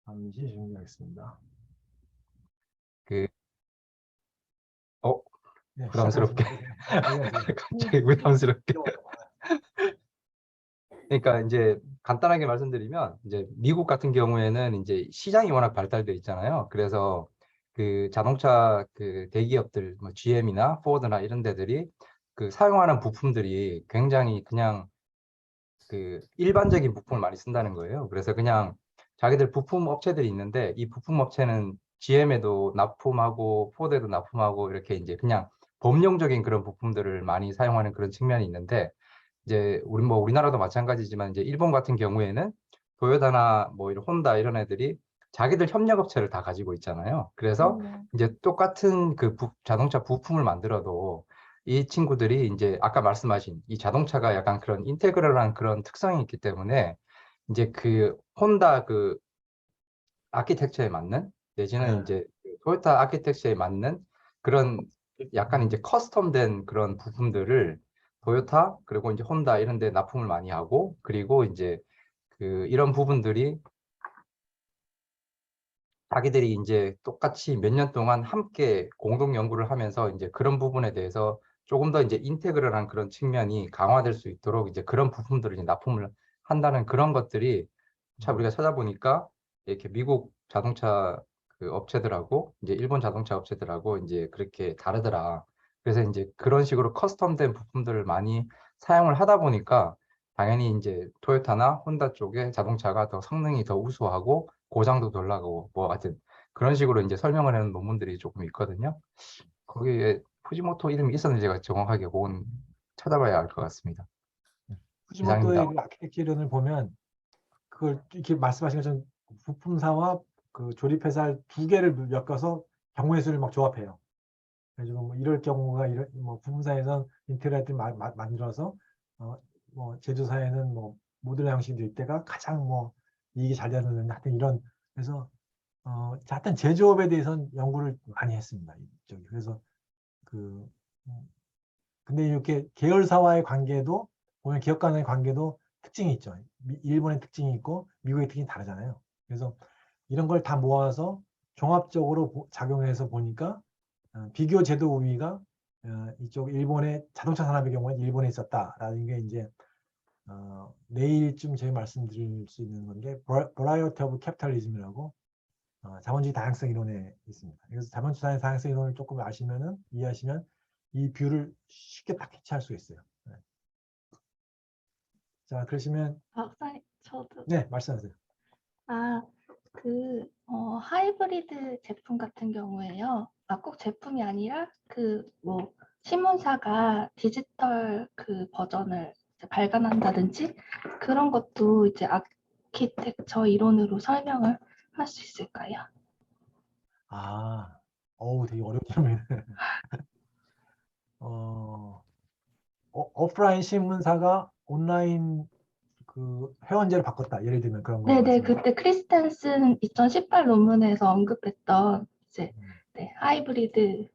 잠시 준비하겠습니다. 그, 어, 네, 부담스럽게. 시작하겠습니다. 갑자기 부담스럽게. 그러니까 이제 간단하게 말씀드리면 이제 미국 같은 경우에는 이제 시장이 워낙 발달돼 있잖아요. 그래서 그 자동차 그 대기업들 뭐 GM이나 포드나 이런 데들이 그 사용하는 부품들이 굉장히 그냥 그 일반적인 부품을 많이 쓴다는 거예요. 그래서 그냥 자기들 부품 업체들이 있는데 이 부품 업체는 GM에도 납품하고 포드에도 납품하고 이렇게 이제 그냥 범용적인 그런 부품들을 많이 사용하는 그런 측면이 있는데 이제 우리나라도 마찬가지지만 이제 일본 같은 경우에는 도요타나 뭐 이런 혼다 이런 애들이 자기들 협력업체를 다 가지고 있잖아요. 그래서 이제 똑같은 그 자동차 부품을 만들어도 이 친구들이 이제 아까 말씀하신 이 자동차가 약간 그런 인테그럴한 그런 특성이 있기 때문에 이제 그 혼다 그 아키텍처에 맞는 내지는 이제 그 토요타 아키텍처에 맞는 그런 약간 이제 커스텀된 그런 부품들을 토요타 그리고 이제 혼다 이런 데 납품을 많이 하고 그리고 이제 그 이런 부분들이 자기들이 이제 똑같이 몇 년 동안 함께 공동 연구를 하면서 이제 그런 부분에 대해서 조금 더 이제 인테그럴한 그런 측면이 강화될 수 있도록 이제 그런 부품들을 이제 납품을 한다는 그런 것들이 참 우리가 찾아보니까 이렇게 미국 자동차 그 업체들하고 이제 일본 자동차 업체들하고 이제 그렇게 다르더라. 그래서 이제 그런 식으로 커스텀된 부품들을 많이 사용을 하다 보니까 당연히 이제 토요타나 혼다 쪽의 자동차가 더 성능이 더 우수하고 고장도 덜 나고 뭐 하여튼 그런 식으로 이제 설명을 하는 논문들이 조금 있거든요. 거기에 푸지모토 이름이 있었는지 제가 정확하게 그건 찾아봐야 알 것 같습니다. 이상입니다. 푸지모토의 그 아키텍처 이론을 보면 그걸 이렇게 말씀하신 것처럼 부품사와 그 조립회사 두 개를 엮어서 경우의 수를 막 조합해요. 그래서 뭐 이럴 경우가 이런 뭐 부품사에선 인테그레이터를 만들어서 뭐 제조사에는 뭐 모듈 형식이 될 때가 가장 뭐 이익이 잘 되는 하여튼 이런 그래서 하여튼 제조업에 대해서는 연구를 많이 했습니다. 이쪽이. 그래서 그 근데 이렇게 계열사와의 관계도 보면 기업 간의 관계도 특징이 있죠. 일본의 특징이 있고 미국의 특징이 다르잖아요. 그래서 이런 걸 다 모아서 종합적으로 작용해서 보니까 비교 제도 우위가 이쪽 일본의 자동차 산업의 경우에 일본에 있었다라는 게 이제 내일쯤 제가 말씀드릴 수 있는 건데 Variety of Capitalism이라고 자본주의 다양성 이론에 있습니다. 그래서 자본주의 다양성 이론을 조금 아시면은 이해하시면 이 뷰를 쉽게 딱 캐치할 수 있어요. 네. 자, 그러시면 박사님, 저도. 네, 말씀하세요. 하이브리드 제품 같은 경우에요. 꼭 제품이 아니라 뭐 신문사가 디지털 그 버전을 이제 발간한다든지 그런 것도 이제 아키텍처 이론으로 설명을 할 수 있을까요? 되게 어려운 질문이네. 오프라인 신문사가 온라인 그 회원제를 바꿨다. 예를 들면 그런 거 네네, 말씀하세요. 그때 크리스텐슨 2018 논문에서 언급했던 이제 하이브리드가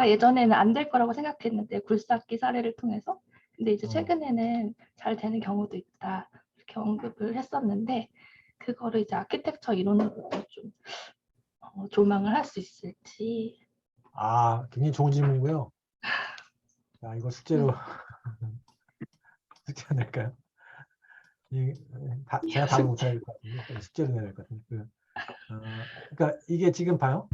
예전에는 안 될 거라고 생각했는데 굴삭기 사례를 통해서 근데 이제 최근에는 잘 되는 경우도 있다 이렇게 언급을 했었는데 그거를 이제 아키텍처 이론으로 좀 조망을 할 수 있을지. 굉장히 좋은 질문이고요. 자, 이거 숙제로 숙제 낼까요? 제가 답을 못할 것 같은데 숙제로 내야 될 것 같은데. 그러니까 이게 지금 봐요.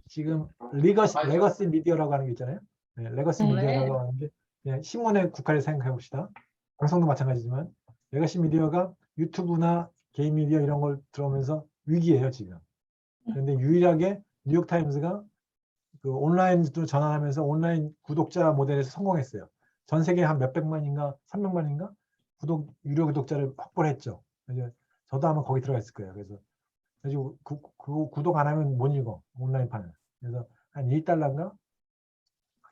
지금 레거시 미디어라고 하는 게 있잖아요. 네, 레거시 미디어라고 하는 게 그냥 신문의 국가를 생각해 봅시다. 방송도 마찬가지지만 레거시 미디어가 유튜브나 개인 미디어 이런 걸 들어오면서 위기예요 지금. 그런데 유일하게 뉴욕타임즈가 그 온라인으로 전환하면서 온라인 구독자 모델에서 성공했어요. 전 세계 한 몇백만인가 300만인가 유료 구독자를 확보를 했죠. 그래서 저도 아마 거기 들어가 있을 거예요. 그래서 그 구독 안 하면 못 읽어 온라인판을. 그래서 한 1달러인가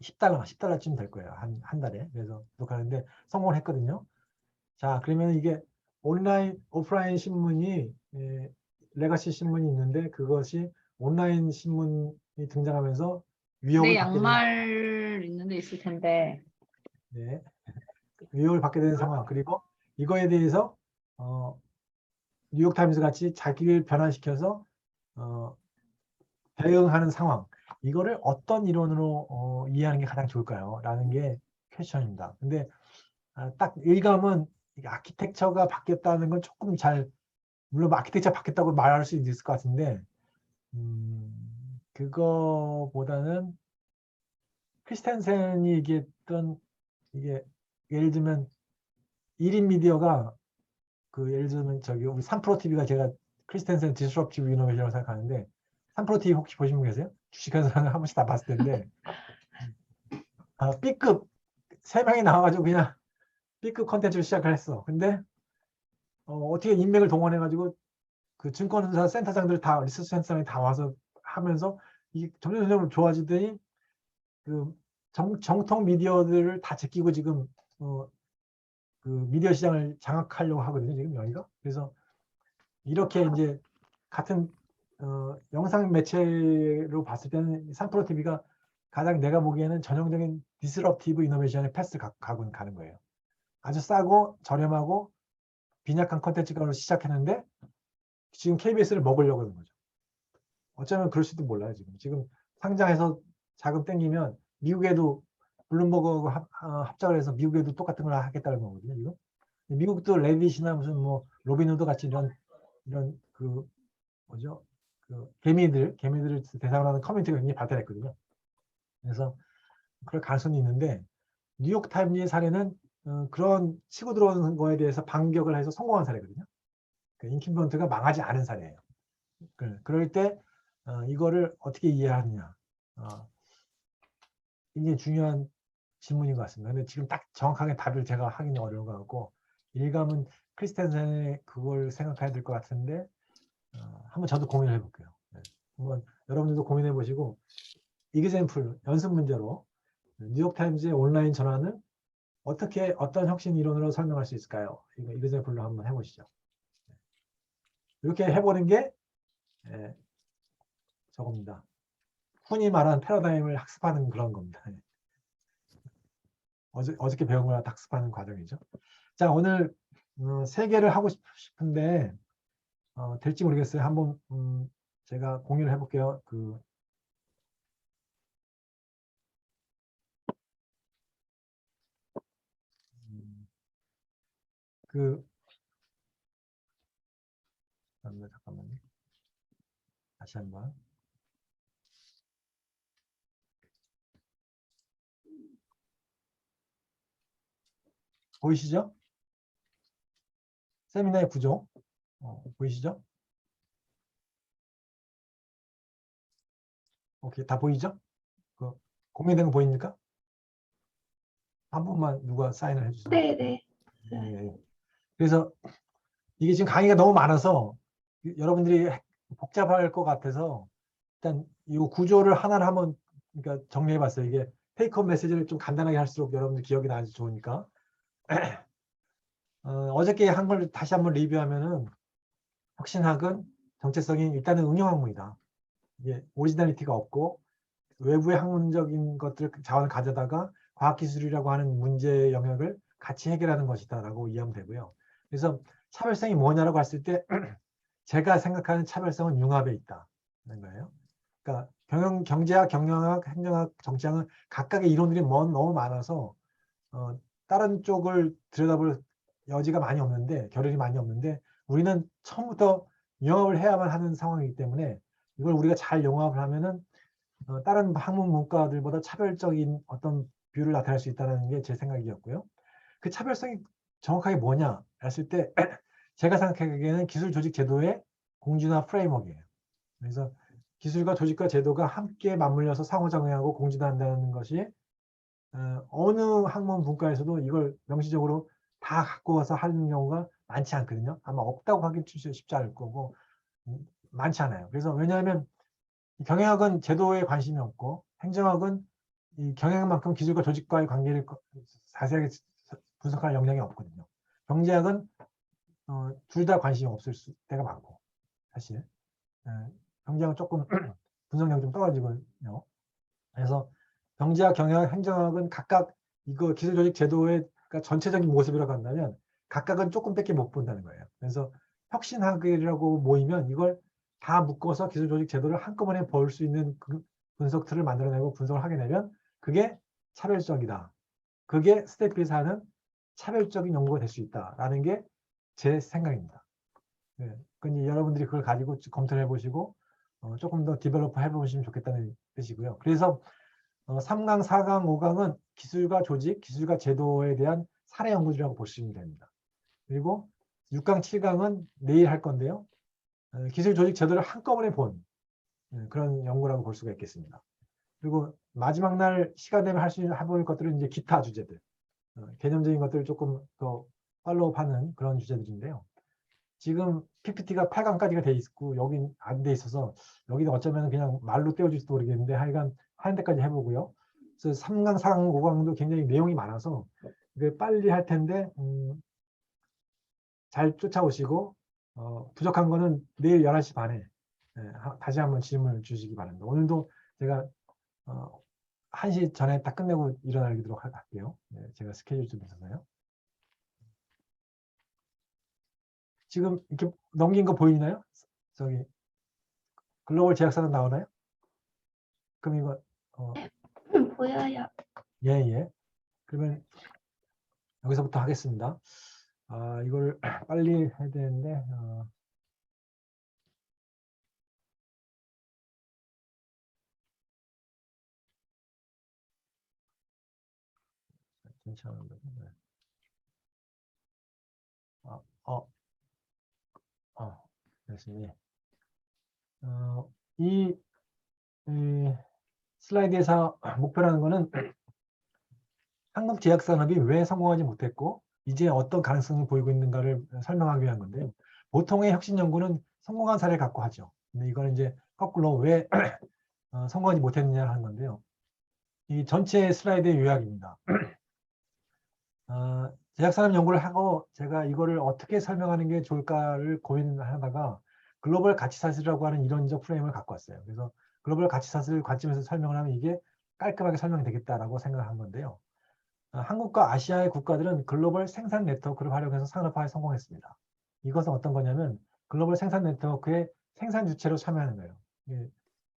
10달러쯤 될 거예요. 한 달에. 그래서 구독하는데 성공을 했거든요. 자, 그러면 이게 오프라인 신문이 레가시 신문이 있는데 그것이 온라인 신문이 등장하면서 위협을 내 받게 되는 양말 있는 데 있을 텐데. 위협을 받게 되는 상황. 그리고 이거에 대해서 뉴욕타임스 같이 자기를 변환시켜서 대응하는 상황, 이거를 어떤 이론으로 이해하는 게 가장 좋을까요? 라는 게 퀘스천입니다. 근데 딱 일감은 이게 아키텍처가 바뀌었다는 건 조금 잘, 물론 아키텍처가 바뀌었다고 말할 수 있을 것 같은데 그거보다는 크리스텐센이 얘기했던 이게 예를 들면 1인 미디어가 그 예를 들면 저기 우리 3프로 TV가 제가 크리스텐센 디스럽티브 이노베이션이라고 생각하는데 3프로 TV 혹시 보신 분 계세요? 주식하는 사람 한 번씩 다 봤을 텐데 B급 3명이 나와가지고 그냥 B급 컨텐츠를 시작을 했어. 근데 어떻게 인맥을 동원해가지고 그 증권사 센터장들 다 리서치 센터장이 다 와서 하면서 이게 점점 좋아지더니 그 정통 미디어들을 다 제끼고 지금 그 미디어 시장을 장악하려고 하거든요. 지금 여기가. 그래서 이렇게 이제 같은 영상 매체로 봤을 때는 3프로 TV가 가장 내가 보기에는 전형적인 디스럽티브 이노베이션의 패스 가고 가는 거예요. 아주 싸고 저렴하고 빈약한 컨텐츠로 시작했는데 지금 KBS를 먹으려고 하는 거죠. 어쩌면 그럴 수도 몰라요. 지금 상장해서 자금 땡기면 미국에도 블룸버그하고 합작을 해서 미국에도 똑같은 걸 하겠다는 거거든요. 지금 미국도 레딧이나 무슨 뭐 로빈후드 같이 이런 그 뭐죠? 그 개미들을 대상으로 하는 커뮤니티가 굉장히 발달했거든요. 그래서 그럴 가능성이 있는데 뉴욕 타임즈의 사례는 그런 치고 들어오는 거에 대해서 반격을 해서 성공한 사례거든요. 그 인큐번트가 망하지 않은 사례예요. 그럴 때 이거를 어떻게 이해하느냐 굉장히 중요한 질문인 것 같습니다. 근데 지금 딱 정확하게 답을 제가 하기는 어려운 것 같고 일감은 크리스텐센의 그걸 생각해야 될 것 같은데 한번 저도 고민을 해볼게요. 네. 한번 여러분들도 고민해 보시고 이그젠플 연습 문제로 뉴욕타임즈의 온라인 전환을 어떻게 어떤 혁신 이론으로 설명할 수 있을까요? 이거 이그젠플로 한번 해보시죠. 이렇게 해보는 게 저겁니다. 흔히 말하는 패러다임을 학습하는 그런 겁니다. 어저께 배운 걸 학습하는 과정이죠. 자, 오늘 3개를 하고 싶은데 될지 모르겠어요. 한번 제가 공유를 해볼게요. 잠깐만요. 다시 한번. 보이시죠? 세미나의 구조. 보이시죠? 오케이, 다 보이죠? 공유된 거 보입니까? 한 번만 누가 사인을 해주세요. 네네. 네. 그래서 이게 지금 강의가 너무 많아서 여러분들이 복잡할 것 같아서 일단 이 구조를 하나를 한번 그러니까 정리해봤어요. 이게 테이크홈 메시지를 좀 간단하게 할수록 여러분들 기억이 나지 좋으니까. 어저께 한 걸 다시 한번 리뷰하면은 혁신학은 정체성이 일단은 응용학문이다. 이게 오리지널리티가 없고 외부의 학문적인 것들 자원을 가져다가 과학기술이라고 하는 문제의 영역을 같이 해결하는 것이다라고 이해하면 되고요. 그래서 차별성이 뭐냐라고 했을 때 제가 생각하는 차별성은 융합에 있다는 거예요. 그러니까 경제학, 경영학, 행정학, 정치학은 각각의 이론들이 너무 많아서 다른 쪽을 들여다볼 여지가 많이 없는데 겨를이 많이 없는데 우리는 처음부터 융합을 해야만 하는 상황이기 때문에 이걸 우리가 잘 융합을 하면은 다른 학문 문과들보다 차별적인 어떤 뷰를 나타낼 수 있다는 게 제 생각이었고요. 그 차별성이 정확하게 뭐냐 했을 때 제가 생각하기에는 기술 조직 제도의 공준화 프레임워크예요. 그래서 기술과 조직과 제도가 함께 맞물려서 상호작용하고 공준한다는 것이 어느 학문 분과에서도 이걸 명시적으로 다 갖고 와서 하는 경우가 많지 않거든요. 아마 없다고 하긴 쉽지 않을 거고 많지 않아요. 그래서 왜냐하면 경영학은 제도에 관심이 없고 행정학은 이 경영만큼 기술과 조직과의 관계를 자세하게 분석할 역량이 없거든요. 경제학은 둘 다 관심이 없을 때가 많고 사실 경제학은 조금 분석력이 좀 떨어지거든요. 그래서 경제학, 경영학, 행정학은 각각 이거 기술조직 제도의 그러니까 전체적인 모습이라고 한다면 각각은 조금밖에 못 본다는 거예요. 그래서 혁신학이라고 모이면 이걸 다 묶어서 기술 조직 제도를 한꺼번에 볼 수 있는 그 분석 틀을 만들어내고 분석을 하게 되면 그게 차별적이다. 그게 스태피에서 하는 차별적인 연구가 될 수 있다라는 게 제 생각입니다. 네. 그러니 여러분들이 그걸 가지고 검토를 해보시고 조금 더 디벨로퍼 해보시면 좋겠다는 뜻이고요. 그래서 3강, 4강, 5강은 기술과 조직, 기술과 제도에 대한 사례 연구들이라고 보시면 됩니다. 그리고 6강, 7강은 내일 할 건데요. 기술, 조직, 제도를 한꺼번에 본 그런 연구라고 볼 수가 있겠습니다. 그리고 마지막 날 시간 되면 해볼 것들은 이제 기타 주제들, 개념적인 것들을 조금 더 팔로우하는 그런 주제들인데요. 지금 PPT가 8강까지가 돼 있고 여긴 안 돼 있어서 여기는 어쩌면 그냥 말로 떼어줄지도 모르겠는데 하여간 하는 데까지 해보고요. 그래서 3강, 4강, 5강도 굉장히 내용이 많아서 이게 빨리 할 텐데 잘 쫓아오시고 부족한 거는 내일 11시 반에 다시 한번 질문을 주시기 바랍니다. 오늘도 제가 1시 전에 딱 끝내고 일어나도록 할게요. 네, 제가 스케줄 좀 있어서요. 지금 이렇게 넘긴 거 보이나요? 저기 글로벌 제약사는 나오나요? 그럼 이거 보여요. 예. 그러면 여기서부터 하겠습니다. 이걸 빨리 해야 되는데 괜찮은데. 네. 됐습니다. 이 슬라이드에서 목표라는 거는 한국 제약산업이 왜 성공하지 못했고 이제 어떤 가능성이 보이고 있는가를 설명하기 위한 건데요. 보통의 혁신 연구는 성공한 사례를 갖고 하죠. 근데 이거는 이제 거꾸로 왜 성공하지 못했느냐 하는 건데요. 이 전체 슬라이드의 요약입니다. 제약산업 연구를 하고 제가 이거를 어떻게 설명하는 게 좋을까를 고민하다가 글로벌 가치사슬이라고 하는 이론적 프레임을 갖고 왔어요. 그래서 글로벌 가치사슬 관점에서 설명을 하면 이게 깔끔하게 설명이 되겠다라고 생각한 건데요. 한국과 아시아의 국가들은 글로벌 생산 네트워크를 활용해서 산업화에 성공했습니다. 이것은 어떤 거냐면 글로벌 생산 네트워크의 생산 주체로 참여하는 거예요.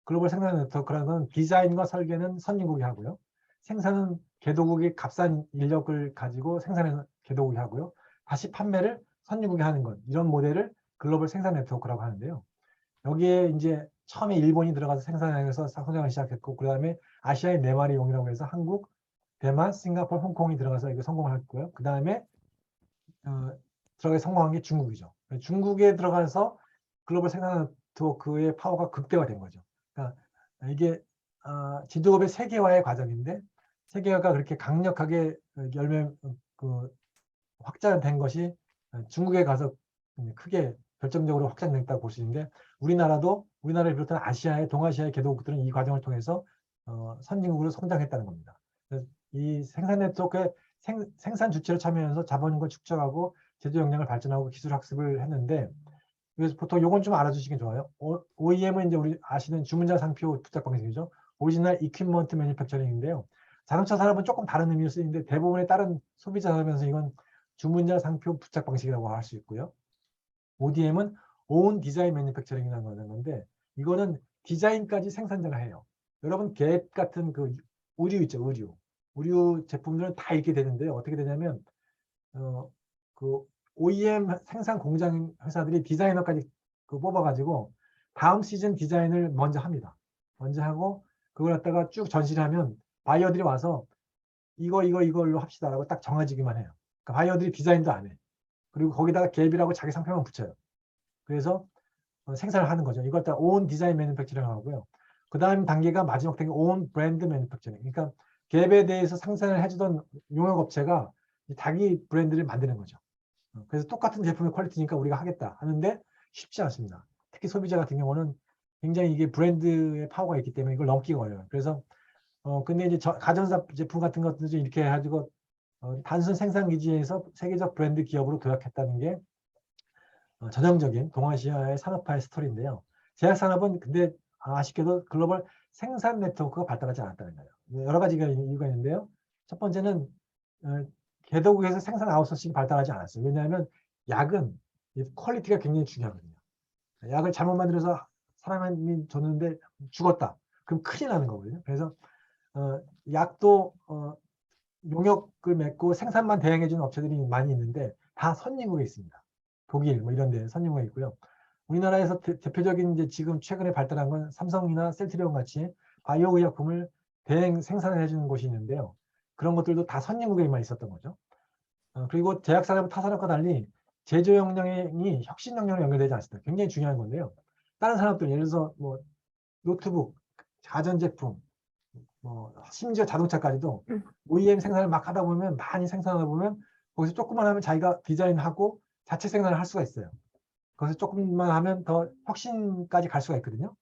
글로벌 생산 네트워크라는 건 디자인과 설계는 선진국이 하고요. 생산은 개도국이 값싼 인력을 가지고 생산해서 개도국이 하고요. 다시 판매를 선진국이 하는 것. 이런 모델을 글로벌 생산 네트워크라고 하는데요. 여기에 이제 처음에 일본이 들어가서 생산해서 성장을 시작했고 그 다음에 아시아의 4마리 용이라고 해서 한국, 대만, 싱가포르, 홍콩이 들어가서 이거 성공을 했고요. 그 다음에 들어가서 성공한 게 중국이죠. 중국에 들어가서 글로벌 생산 네트워크의 파워가 극대화된 거죠. 그러니까 이게 지도업의 세계화의 과정인데 세계화가 그렇게 강력하게 확장된 것이 중국에 가서 크게 결정적으로 확장됐다고 볼 수 있는데 우리나라를 비롯한 아시아의 동아시아의 개도국들은 이 과정을 통해서 선진국으로 성장했다는 겁니다. 이 생산 네트워크의 생산 주체로 참여해서 자본인을 축적하고 제조 역량을 발전하고 기술 학습을 했는데 그래서 보통 요건 좀 알아주시기 좋아요. OEM은 이제 우리 아시는 주문자 상표 부착 방식이죠. 오리지널 이퀴먼트 매니팩처링인데요. 자동차 산업은 조금 다른 의미로 쓰이는데 대부분의 다른 소비자 산업에서 이건 주문자 상표 부착 방식이라고 할 수 있고요. ODM은 오운 디자인 매니팩처링이라는 건데 이거는 디자인까지 생산자가 해요. 여러분 갭 같은 그 의류 있죠, 의류 제품들은 다 이렇게 되는데 어떻게 되냐면 그 OEM 생산 공장 회사들이 디자이너까지 뽑아가지고 다음 시즌 디자인을 먼저 합니다. 먼저 하고 그걸 갖다가 쭉 전시를 하면 바이어들이 와서 이걸로 합시다라고 딱 정해지기만 해요. 그러니까 바이어들이 디자인도 안 해. 그리고 거기다가 갭이라고 자기 상표만 붙여요. 그래서 생산을 하는 거죠. 이걸 다 오운 디자인 매니팩처링 하고요. 그 다음 단계가 마지막 단계 오운 브랜드 매니팩처링. 그러니까 갭에 대해서 생산을 해주던 용역업체가 자기 브랜드를 만드는 거죠. 그래서 똑같은 제품의 퀄리티니까 우리가 하겠다 하는데 쉽지 않습니다. 특히 소비자 같은 경우는 굉장히 이게 브랜드의 파워가 있기 때문에 이걸 넘기가 어려워요. 그래서 근데 이제 가전사 제품 같은 것들도 이렇게 해가지고 단순 생산 기지에서 세계적 브랜드 기업으로 도약했다는 게 전형적인 동아시아의 산업화의 스토리인데요. 제약산업은 근데 아쉽게도 글로벌 생산 네트워크가 발달하지 않았다는 거예요. 여러 가지가 이유가 있는데요. 첫 번째는 개도국에서 생산 아웃소싱이 발달하지 않았어요. 왜냐하면 약은 이 퀄리티가 굉장히 중요하거든요. 약을 잘못 만들어서 사람이 줬는데 죽었다. 그럼 큰일 나는 거거든요. 그래서 약도 용역을 맺고 생산만 대행해주는 업체들이 많이 있는데 다 선진국에 있습니다. 독일 뭐 이런 데 선진국에 있고요. 우리나라에서 대표적인 이제 지금 최근에 발달한 건 삼성이나 셀트리온 같이 바이오 의약품을 대행 생산을 해주는 곳이 있는데요. 그런 것들도 다 선진국에만 있었던 거죠. 그리고 제약산업 타산업과 달리 제조 역량이 혁신 역량으로 연결되지 않습니다. 굉장히 중요한 건데요. 다른 산업들 예를 들어서 뭐 노트북, 가전제품, 뭐 심지어 자동차까지도 OEM 생산을 막 하다 보면 많이 생산하다 보면 거기서 조금만 하면 자기가 디자인하고 자체 생산을 할 수가 있어요. 거기서 조금만 하면 더 혁신까지 갈 수가 있거든요.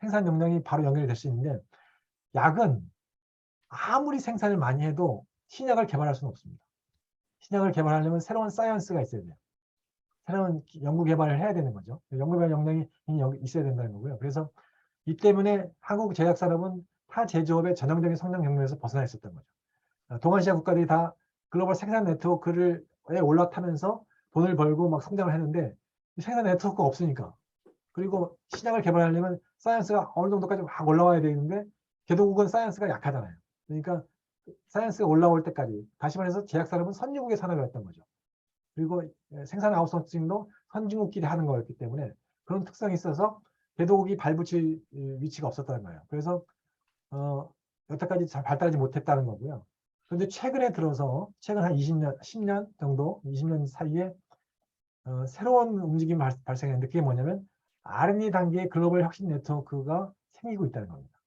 생산 역량이 바로 연결이 될 수 있는데 약은 아무리 생산을 많이 해도 신약을 개발할 수는 없습니다. 신약을 개발하려면 새로운 사이언스가 있어야 돼요. 새로운 연구 개발을 해야 되는 거죠. 연구 개발 역량이 있어야 된다는 거고요. 그래서 이 때문에 한국 제약산업은 타 제조업의 전형적인 성장 경로에서 벗어나 있었던 거죠. 동아시아 국가들이 다 글로벌 생산 네트워크에 올라타면서 돈을 벌고 막 성장을 했는데 생산 네트워크가 없으니까. 그리고 신약을 개발하려면 사이언스가 어느 정도까지 막 올라와야 되는데 개도국은 사이언스가 약하잖아요. 그러니까 사이언스가 올라올 때까지 다시 말해서 제약산업은 선진국의 산업이었던 거죠. 그리고 생산 아웃소싱도 선진국끼리 하는 거였기 때문에 그런 특성이 있어서 개도국이 발붙일 위치가 없었다는 거예요. 그래서 여태까지 잘 발달하지 못했다는 거고요. 그런데 최근에 들어서 최근 한 20년, 10년 정도, 20년 사이에 새로운 움직임이 발생했는데 그게 뭐냐면 R&D 단계의 글로벌 혁신 네트워크가 생기고 있다는 겁니다.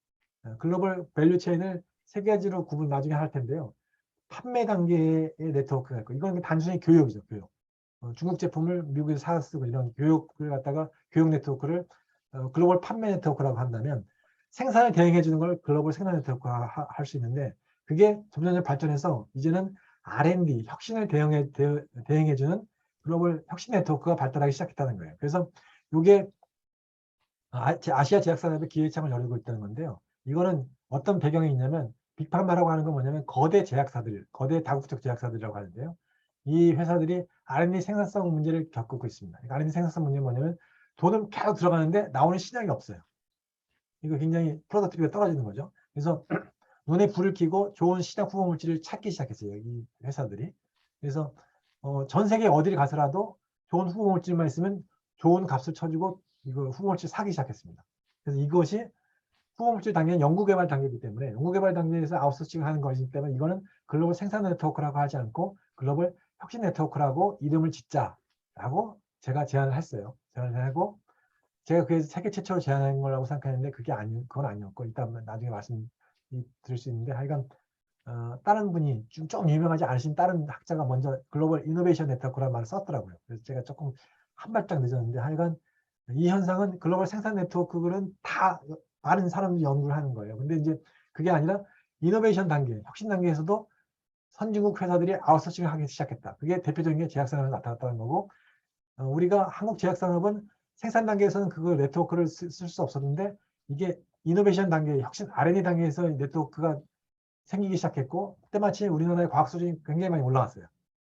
글로벌 밸류 체인을 세 가지로 구분 나중에 할 텐데요. 판매 단계의 네트워크가 있고 이건 단순히 교육이죠. 교육. 중국 제품을 미국에서 사 쓰고 이런 교육을 갖다가 교육 네트워크를 글로벌 판매 네트워크라고 한다면 생산을 대행해 주는 걸 글로벌 생산 네트워크화 할 수 있는데 그게 점점 발전해서 이제는 R&D 혁신을 대행해 주는 글로벌 혁신 네트워크가 발달하기 시작했다는 거예요. 그래서 이게 아시아 제약산업의 기회창을 열고 있다는 건데요. 이거는 어떤 배경이 있냐면 빅파마라고 하는 건 뭐냐면 거대 제약사들, 거대 다국적 제약사들이라고 하는데요. 이 회사들이 R&D 생산성 문제를 겪고 있습니다. R&D 생산성 문제는 뭐냐면 돈은 계속 들어가는데 나오는 시장이 없어요. 이거 굉장히 프로덕티비가 떨어지는 거죠. 그래서 눈에 불을 켜고 좋은 시장 후보 물질을 찾기 시작했어요. 이 회사들이. 그래서 전 세계 어디를 가서라도 좋은 후보 물질만 있으면 좋은 값을 쳐주고 이거 후보 물질 사기 시작했습니다. 그래서 이것이 후보 물질 단계는 연구개발 단계이기 때문에 연구개발 단계에서 아웃소싱을 하는 것이기 때문에 이거는 글로벌 생산 네트워크라고 하지 않고 글로벌 혁신 네트워크라고 이름을 짓자라고 제가 제안을 했어요. 제안을 하고 제가 그게 세계 최초로 제안한 거라고 생각했는데 그건 아니었고 이따 나중에 말씀드릴 수 있는데 하여간 다른 분이 좀 유명하지 않으신 다른 학자가 먼저 글로벌 이노베이션 네트워크라는 말을 썼더라고요. 그래서 제가 조금 한 발짝 늦었는데 하여간 이 현상은 글로벌 생산 네트워크는 다 많은 사람들이 연구를 하는 거예요. 근데 이제 그게 아니라 이노베이션 단계, 혁신 단계에서도 선진국 회사들이 아웃소싱을 하기 시작했다. 그게 대표적인 게 제약산업에 나타났다는 거고 우리가 한국 제약산업은 생산 단계에서는 그 네트워크를 쓸 수 없었는데 이게 이노베이션 단계, 혁신 R&D 단계에서 네트워크가 생기기 시작했고 때마침 우리나라의 과학 수준이 굉장히 많이 올라왔어요.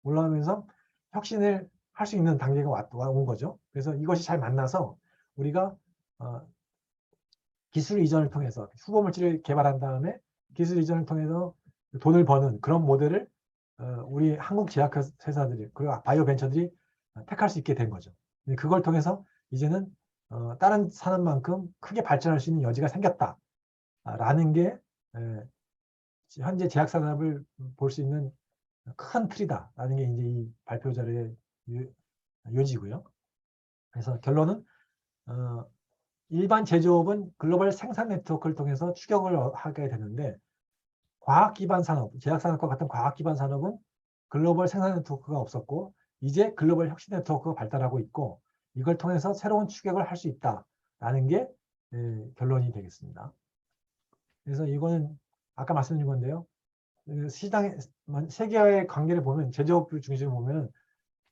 올라오면서 혁신을 할 수 있는 단계가 온 거죠. 그래서 이것이 잘 만나서 우리가 기술 이전을 통해서 후보 물질을 개발한 다음에 기술 이전을 통해서 돈을 버는 그런 모델을 우리 한국 제약 회사들이 그리고 바이오 벤처들이 택할 수 있게 된 거죠. 그걸 통해서 이제는 다른 산업만큼 크게 발전할 수 있는 여지가 생겼다라는 게 현재 제약 산업을 볼 수 있는 큰 틀이다라는 게 이제 이 발표 자료의 요지고요. 그래서 결론은 일반 제조업은 글로벌 생산 네트워크를 통해서 추격을 하게 되는데 과학 기반 산업, 제약 산업과 같은 과학 기반 산업은 글로벌 생산 네트워크가 없었고 이제 글로벌 혁신 네트워크가 발달하고 있고 이걸 통해서 새로운 추격을 할 수 있다라는 게 결론이 되겠습니다. 그래서 이거는 아까 말씀드린 건데요. 시장의 세계화의 관계를 보면 제조업을 중심으로 보면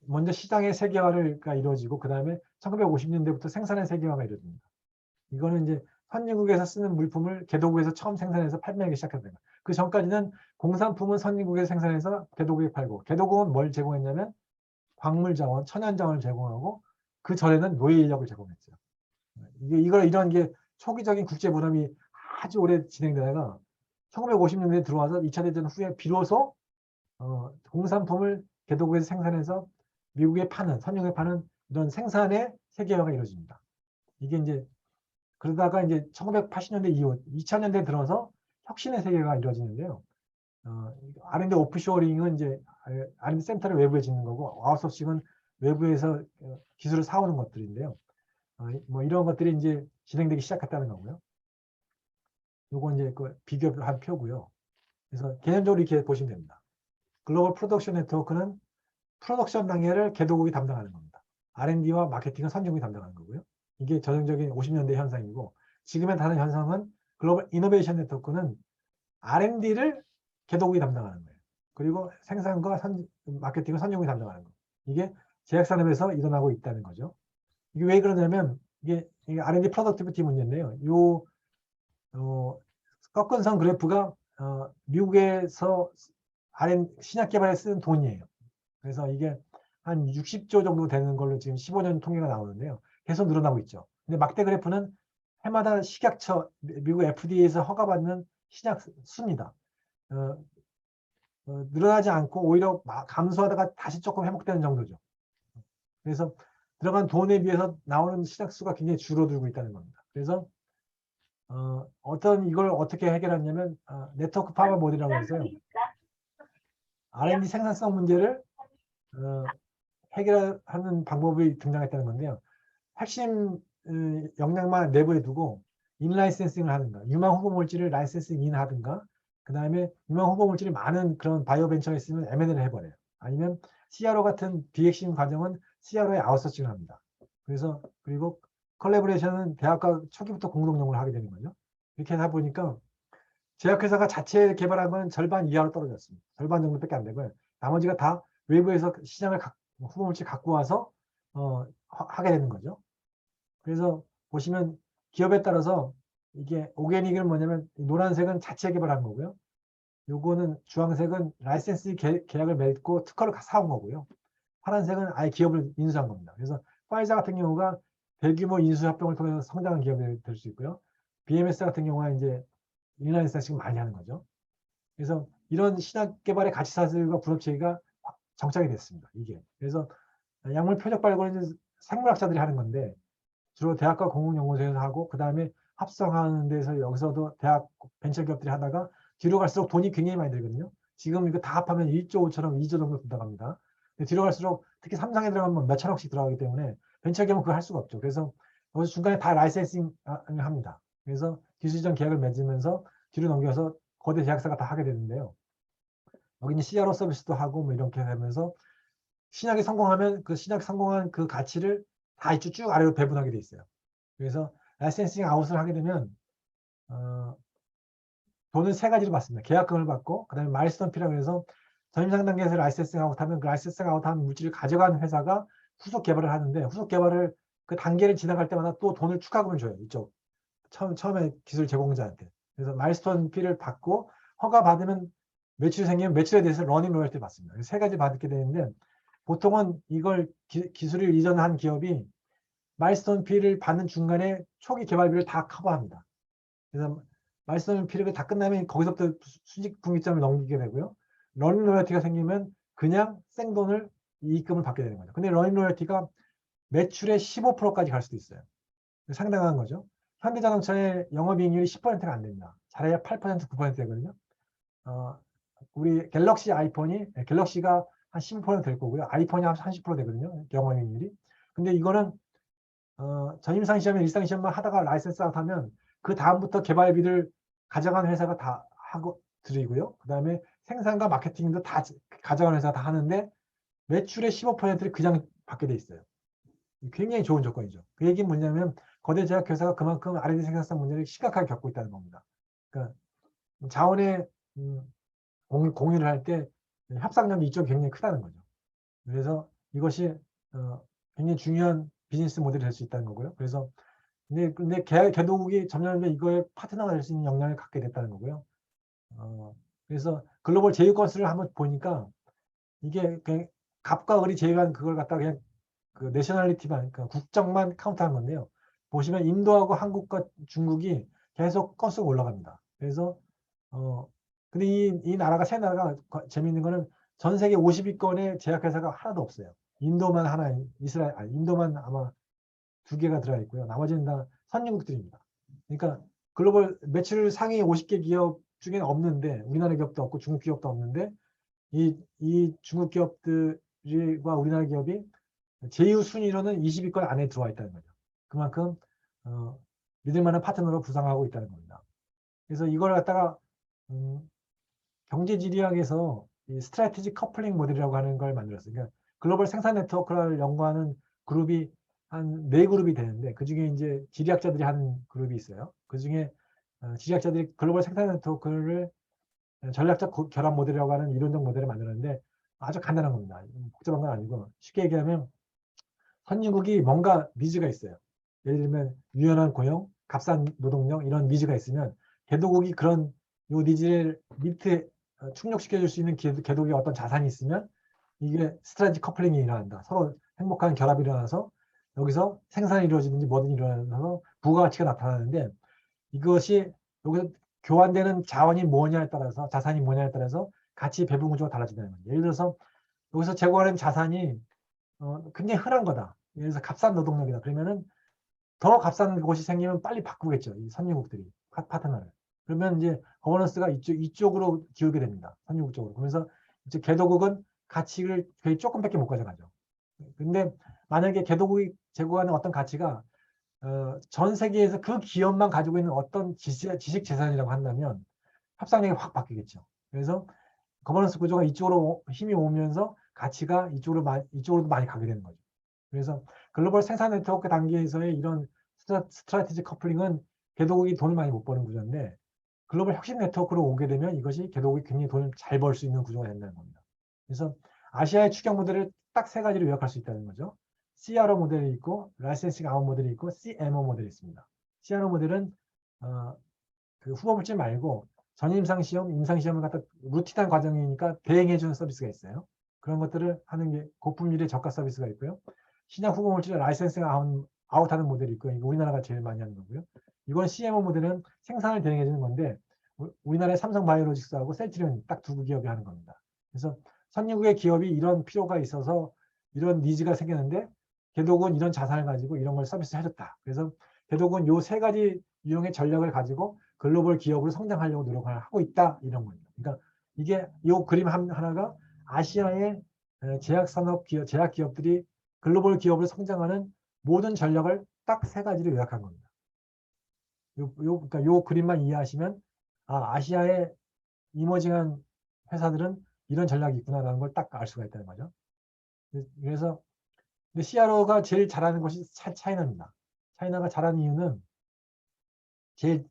먼저 시장의 세계화가 이루어지고 그 다음에 1950년대부터 생산의 세계화가 이루어집니다. 이거는 이제 선진국에서 쓰는 물품을 개도국에서 처음 생산해서 판매하기 시작합니다. 그 전까지는 공산품은 선진국에서 생산해서 개도국에 팔고 개도국은 뭘 제공했냐면 광물 자원, 천연 자원을 제공하고 그 전에는 노예 인력을 제공했어요. 이런 게 초기적인 국제 무덤이 아주 오래 진행되다가 1950년대에 들어와서 2차 대전 후에 비로소 공산품을 개도국에서 생산해서 미국에 파는, 선용에 파는 이런 생산의 세계화가 이루어집니다. 이게 이제 그러다가 이제 1980년대 이후 2000년대 들어서 혁신의 세계가 이루어지는데요. R&D 오프쇼어링은 이제 R&D 센터를 외부에 짓는 거고 아웃소싱은 외부에서 기술을 사오는 것들인데요. 뭐 이런 것들이 이제 진행되기 시작했다는 거고요. 요거 이제 그 비교한 표고요. 그래서 개념적으로 이렇게 보시면 됩니다. 글로벌 프로덕션 네트워크는 프로덕션 단계를 개도국이 담당하는 겁니다. R&D와 마케팅은 선진국이 담당하는 거고요. 이게 전형적인 50년대 현상이고 지금의 다른 현상은 글로벌 이노베이션 네트워크는 R&D를 개도국이 담당하는 거예요. 그리고 생산과 마케팅을 선진국이 담당하는 거. 이게 제약산업에서 일어나고 있다는 거죠. 이게 왜 그러냐면 이게 R&D 프로덕티비티 문제인데요. 꺾은 선 그래프가 미국에서 신약 개발에 쓰는 돈이에요. 그래서 이게 한 60조 정도 되는 걸로 지금 15년 통계가 나오는데요. 계속 늘어나고 있죠. 근데 막대 그래프는 해마다 식약처, 미국 FDA에서 허가받는 신약 수입니다. 늘어나지 않고 오히려 감소하다가 다시 조금 회복되는 정도죠. 그래서 들어간 돈에 비해서 나오는 신약 수가 굉장히 줄어들고 있다는 겁니다. 그래서 이걸 어떻게 해결하냐면 네트워크 파워 모델이라고 해서요. R&D 생산성 문제를 해결하는 방법이 등장했다는 건데요. 핵심 역량만 내부에 두고 인라이센싱을 하든가 유망 후보 물질을 라이센싱 인하든가 그 다음에 유망 후보 물질이 많은 그런 바이오 벤처가 있으면 M&A를 해버려요. 아니면 CRO 같은 비핵심 과정은 CRO에 아웃소싱을 합니다. 그리고 컬래버레이션은 대학과 초기부터 공동 연구를 하게 되는 거죠. 이렇게 하다 보니까 제약회사가 자체 개발한 건 절반 이하로 떨어졌습니다. 절반 정도밖에 안 되고요. 나머지가 다 외부에서 시장을 후보 물질 갖고 와서 하게 되는 거죠. 그래서 보시면 기업에 따라서 이게 오게닉은 뭐냐면 노란색은 자체 개발한 거고요. 요거는 주황색은 라이센스 계약을 맺고 특허를 사온 거고요. 파란색은 아예 기업을 인수한 겁니다. 그래서 파이자 같은 경우가 대규모 인수 합병을 통해서 성장한 기업이 될 수 있고요. BMS 같은 경우가 이제 인라이센싱 많이 하는 거죠. 그래서 이런 신약 개발의 가치사슬과 분업체계가 정착이 됐습니다. 이게. 그래서 약물 표적 발굴은 생물학자들이 하는 건데 주로 대학과 공공연구소에서 하고 그 다음에 합성하는 데서 여기서도 대학 벤처기업들이 하다가 뒤로 갈수록 돈이 굉장히 많이 들거든요. 지금 이거 다 합하면 1조 5천억, 2조 정도 들어갑니다. 뒤로 갈수록 특히 삼성에 들어가면 몇 천억씩 들어가기 때문에 벤처기업은 그걸 할 수가 없죠. 그래서 여기서 중간에 다 라이센싱을 합니다. 그래서 기술이전 계약을 맺으면서 뒤로 넘겨서 거대 제약사가 다 하게 되는데요. 여기는 CRO 서비스도 하고 뭐 이렇게 되면서 신약이 성공하면 그 신약 성공한 그 가치를 다 이쪽 쭉 아래로 배분하게 돼 있어요. 그래서 라이센싱 아웃을 하게 되면 돈은 세 가지로 받습니다. 계약금을 받고 그다음에 마일스톤 피라고 해서 전임상 단계에서 라이센싱 아웃하면 그 라이센싱 아웃한 물질을 가져간 회사가 후속 개발을 하는데 후속 개발을 그 단계를 지나갈 때마다 또 돈을 추가금을 줘요. 이쪽 처음에 기술 제공자한테. 그래서 마일스톤 피를 받고 허가 받으면 매출이 생기면 매출에 대해서 러닝 로열티를 받습니다. 세 가지 받게 되는데 보통은 이걸 기술을 이전한 기업이 마일스톤 피를 받는 중간에 초기 개발비를 다 커버합니다. 그래서 마일스톤 피를 다 끝나면 거기서부터 수직 분기점을 넘기게 되고요. 러닝 로열티가 생기면 그냥 생돈을 이익금을 받게 되는 거죠. 근데 러닝 로열티가 매출의 15%까지 갈 수도 있어요. 상당한 거죠. 현대자동차의 영업이익률이 10%가 안 됩니다. 잘해야 8%, 9% 되거든요. 우리 갤럭시가 한 15% 될 거고요. 아이폰이 한 30% 되거든요. 영업이익률이. 근데 이거는 전임상 시험에 일상 시험만 하다가 라이센스 아웃하면 그 다음부터 개발비를 가져간 회사가 다 하고 드리고요. 그 다음에 생산과 마케팅도 다 가져간 회사가 다 하는데 매출의 15%를 그냥 받게 돼 있어요. 굉장히 좋은 조건이죠. 그 얘기는 뭐냐면 거대 제약회사가 그만큼 R&D 생산성 문제를 심각하게 겪고 있다는 겁니다. 그러니까 자원의 공유를 할 때 협상력이 이쪽이 굉장히 크다는 거죠. 그래서 이것이 굉장히 중요한 비즈니스 모델이 될 수 있다는 거고요. 그래서 근데 개도국이 점점 이거에 파트너가 될 수 있는 역량을 갖게 됐다는 거고요. 그래서 글로벌 제휴 건수를 한번 보니까 이게 갑과 을이 제외한 그걸 갖다가 그냥 그 내셔널리티만, 그러니까 국적만 카운트한 건데요. 보시면 인도하고 한국과 중국이 계속 건수가 올라갑니다. 그래서 근데 이 나라가 세 나라가 재미있는 거는 전 세계 50위권에 제약회사가 하나도 없어요. 인도만 하나, 인도만 아마 2개가 들어가 있고요. 나머지는 다 선진국들입니다. 그러니까 글로벌 매출 상위 50개 기업 중에는 없는데, 우리나라 기업도 없고 중국 기업도 없는데, 이 중국 기업들과 우리나라 기업이 제휴 순위로는 20위권 안에 들어와 있다는 거죠. 그만큼 믿을 만한 파트너로 부상하고 있다는 겁니다. 그래서 이걸 갖다가 경제지리학에서 이 스트래티지 커플링 모델이라고 하는 걸 만들었어요. 그러니까 글로벌 생산 네트워크를 연구하는 그룹이 한 4그룹이 되는데, 그중에 이제 지리학자들이 하는 그룹이 있어요. 그중에 지리학자들이 글로벌 생산 네트워크를 전략적 결합 모델이라고 하는 이론적 모델을 만들었는데, 아주 간단한 겁니다. 복잡한 건 아니고, 쉽게 얘기하면 선진국이 뭔가 니즈가 있어요. 예를 들면 유연한 고용, 값싼 노동력 이런 니즈가 있으면 개도국이 그런 요 니즈를 충족시켜 줄 수 있는 개도국의 어떤 자산이 있으면 이게 스트래티지 커플링이 일어난다. 서로 행복한 결합이 일어나서 여기서 생산이 이루어지든지 뭐든 일어나서 부가가치가 나타나는데, 이것이 여기서 교환되는 자원이 뭐냐에 따라서, 자산이 뭐냐에 따라서 가치 배분 구조가 달라진다는 거예요. 예를 들어서 여기서 제공하는 자산이 굉장히 흔한 거다. 예를 들어서 값싼 노동력이다. 그러면은 더 값싼 곳이 생기면 빨리 바꾸겠죠. 이 선진국들이 파트너를. 그러면 이제 거버넌스가 이쪽으로 기울게 됩니다. 선진국 쪽으로. 그러면서 이제 개도국은 가치를 거의 조금밖에 못 가져가죠. 근데 만약에 개도국이 제공하는 어떤 가치가 전 세계에서 그 기업만 가지고 있는 어떤 지식 재산이라고 한다면 합상력이 확 바뀌겠죠. 그래서 거버넌스 구조가 이쪽으로 힘이 오면서 가치가 이쪽으로도 많이 가게 되는 거죠. 그래서 글로벌 생산 네트워크 단계에서의 이런 스트래티지 커플링은 개도국이 돈을 많이 못 버는 구조인데, 글로벌 혁신 네트워크로 오게 되면 이것이 개도국이 굉장히 돈을 잘 벌 수 있는 구조가 된다는 겁니다. 그래서 아시아의 추경 모델을 딱 3가지로 요약할 수 있다는 거죠. CRO 모델이 있고, 라이센싱 아웃 모델이 있고, CMO 모델이 있습니다. CRO 모델은 그 후보 물질 말고 전임상 시험, 임상 시험을 갖다 루틴한 과정이니까 대행해주는 서비스가 있어요. 그런 것들을 하는 게 고품질의 저가 서비스가 있고요. 신약 후보 물질을 라이센싱 아웃하는 모델이 있고, 이거 우리나라가 제일 많이 하는 거고요. 이건 CMO 모델은 생산을 대행해주는 건데, 우리나라의 삼성바이오로직스하고 셀트리온 딱 2기업이 하는 겁니다. 그래서 선진국의 기업이 이런 필요가 있어서 이런 니즈가 생겼는데, 개독은 이런 자산을 가지고 이런 걸 서비스 해줬다. 그래서 개독은 요 3가지 유형의 전략을 가지고 글로벌 기업으로 성장하려고 노력을 하고 있다, 이런 겁니다. 그러니까 이게 이 그림 하나가 아시아의 제약 기업들이 글로벌 기업으로 성장하는 모든 전략을 딱 3가지로 요약한 겁니다. 그러니까 요 그림만 이해하시면 아시아의 이머징한 회사들은 이런 전략이 있구나라는 걸 딱 알 수가 있다는 거죠. 그래서 근데 CRO가 제일 잘하는 것이 차이나입니다. 차이나가 잘하는 이유는 제일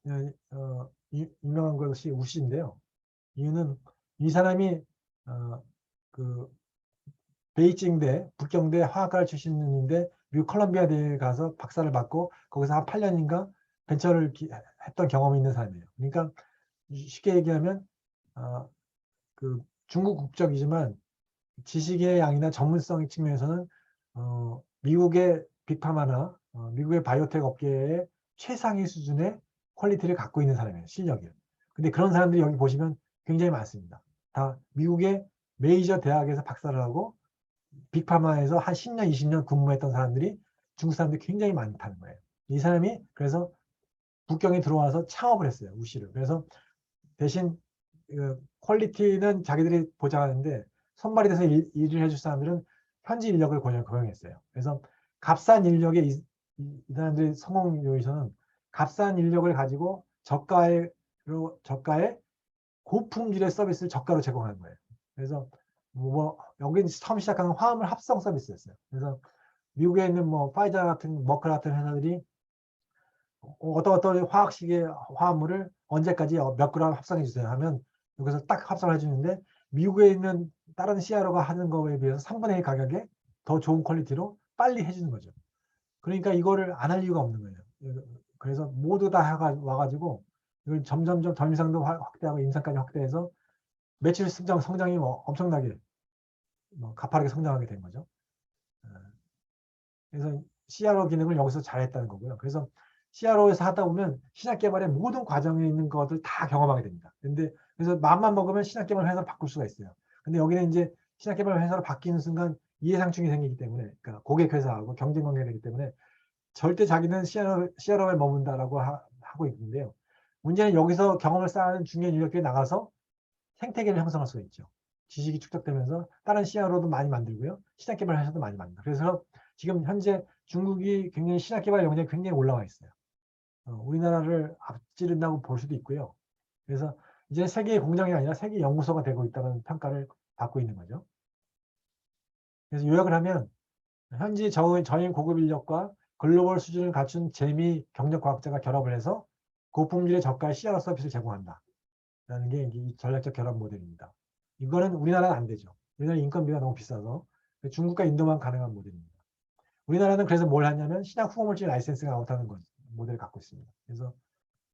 유명한 것이 우씨인데요. 이유는 이 사람이 그 베이징대 북경대 화학과 출신인데 미국 컬럼비아대에 가서 박사를 받고 거기서 한 8년인가 벤처를 했던 경험이 있는 사람이에요. 그러니까 쉽게 얘기하면 그 중국 국적이지만 지식의 양이나 전문성 측면에서는 미국의 빅파마나 미국의 바이오텍 업계의 최상위 수준의 퀄리티를 갖고 있는 사람이에요. 실력이. 근데 그런 사람들이 여기 보시면 굉장히 많습니다. 다 미국의 메이저 대학에서 박사를 하고 빅파마에서 한 10년, 20년 근무했던 사람들이 중국 사람들이 굉장히 많다는 거예요. 이 사람이 그래서 북경에 들어와서 창업을 했어요. 우씨를. 그래서 대신 퀄리티는 자기들이 보장하는데 선발이 돼서 일을 해줄 사람들은 현지 인력을 고용했어요. 그래서 값싼 인력의 이 사람들의 성공 요인서는 값싼 인력을 가지고 저가의 고품질의 서비스를 저가로 제공하는 거예요. 그래서 여기 처음 시작한 화합물 합성 서비스였어요. 그래서 미국에 있는 파이자 같은 머클 같은 회사들이 어떤 화학식의 화합물을 언제까지 몇 그램 합성해 주세요 하면 여기서 딱 합성을 해주는데, 미국에 있는 다른 CRO가 하는 거에 비해서 3분의 1 가격에 더 좋은 퀄리티로 빨리 해주는 거죠. 그러니까 이거를 안 할 이유가 없는 거예요. 그래서 모두 다 와가지고 이걸 점점점 덜미상도 확대하고 임상까지 확대해서 매출 성장이 엄청나게 뭐 가파르게 성장하게 된 거죠. 그래서 CRO 기능을 여기서 잘했다는 거고요. 그래서 CRO에서 하다 보면 신약 개발의 모든 과정에 있는 것들 다 경험하게 됩니다. 근데 그래서 마음만 먹으면 신약 개발 회사를 바꿀 수가 있어요. 근데 여기는 이제 신약 개발 회사로 바뀌는 순간 이해상충이 생기기 때문에, 그러니까 고객 회사하고 경쟁 관계가 되기 때문에 절대 자기는 CRO에 머문다라고 하고 있는데요. 문제는 여기서 경험을 쌓는 중요한 인력들이 나가서 생태계를 형성할 수가 있죠. 지식이 축적되면서 다른 CRO도 많이 만들고요. 신약 개발 회사도 많이 만들고. 그래서 지금 현재 중국이 굉장히 신약 개발 역량이 굉장히 올라와 있어요. 우리나라를 앞지른다고 볼 수도 있고요. 그래서 이제 세계의 공장이 아니라 세계 연구소가 되고 있다는 평가를 받고 있는 거죠. 그래서 요약을 하면 현지 저임 고급 인력과 글로벌 수준을 갖춘 재미 경력 과학자가 결합을 해서 고품질의 저가 CRO 서비스를 제공한다. 라는 게 이 전략적 결합 모델입니다. 이거는 우리나라는 안 되죠. 우리나라 인건비가 너무 비싸서 중국과 인도만 가능한 모델입니다. 우리나라는 그래서 뭘 하냐면 신약 후보물질 라이센싱 아웃하는 모델을 갖고 있습니다. 그래서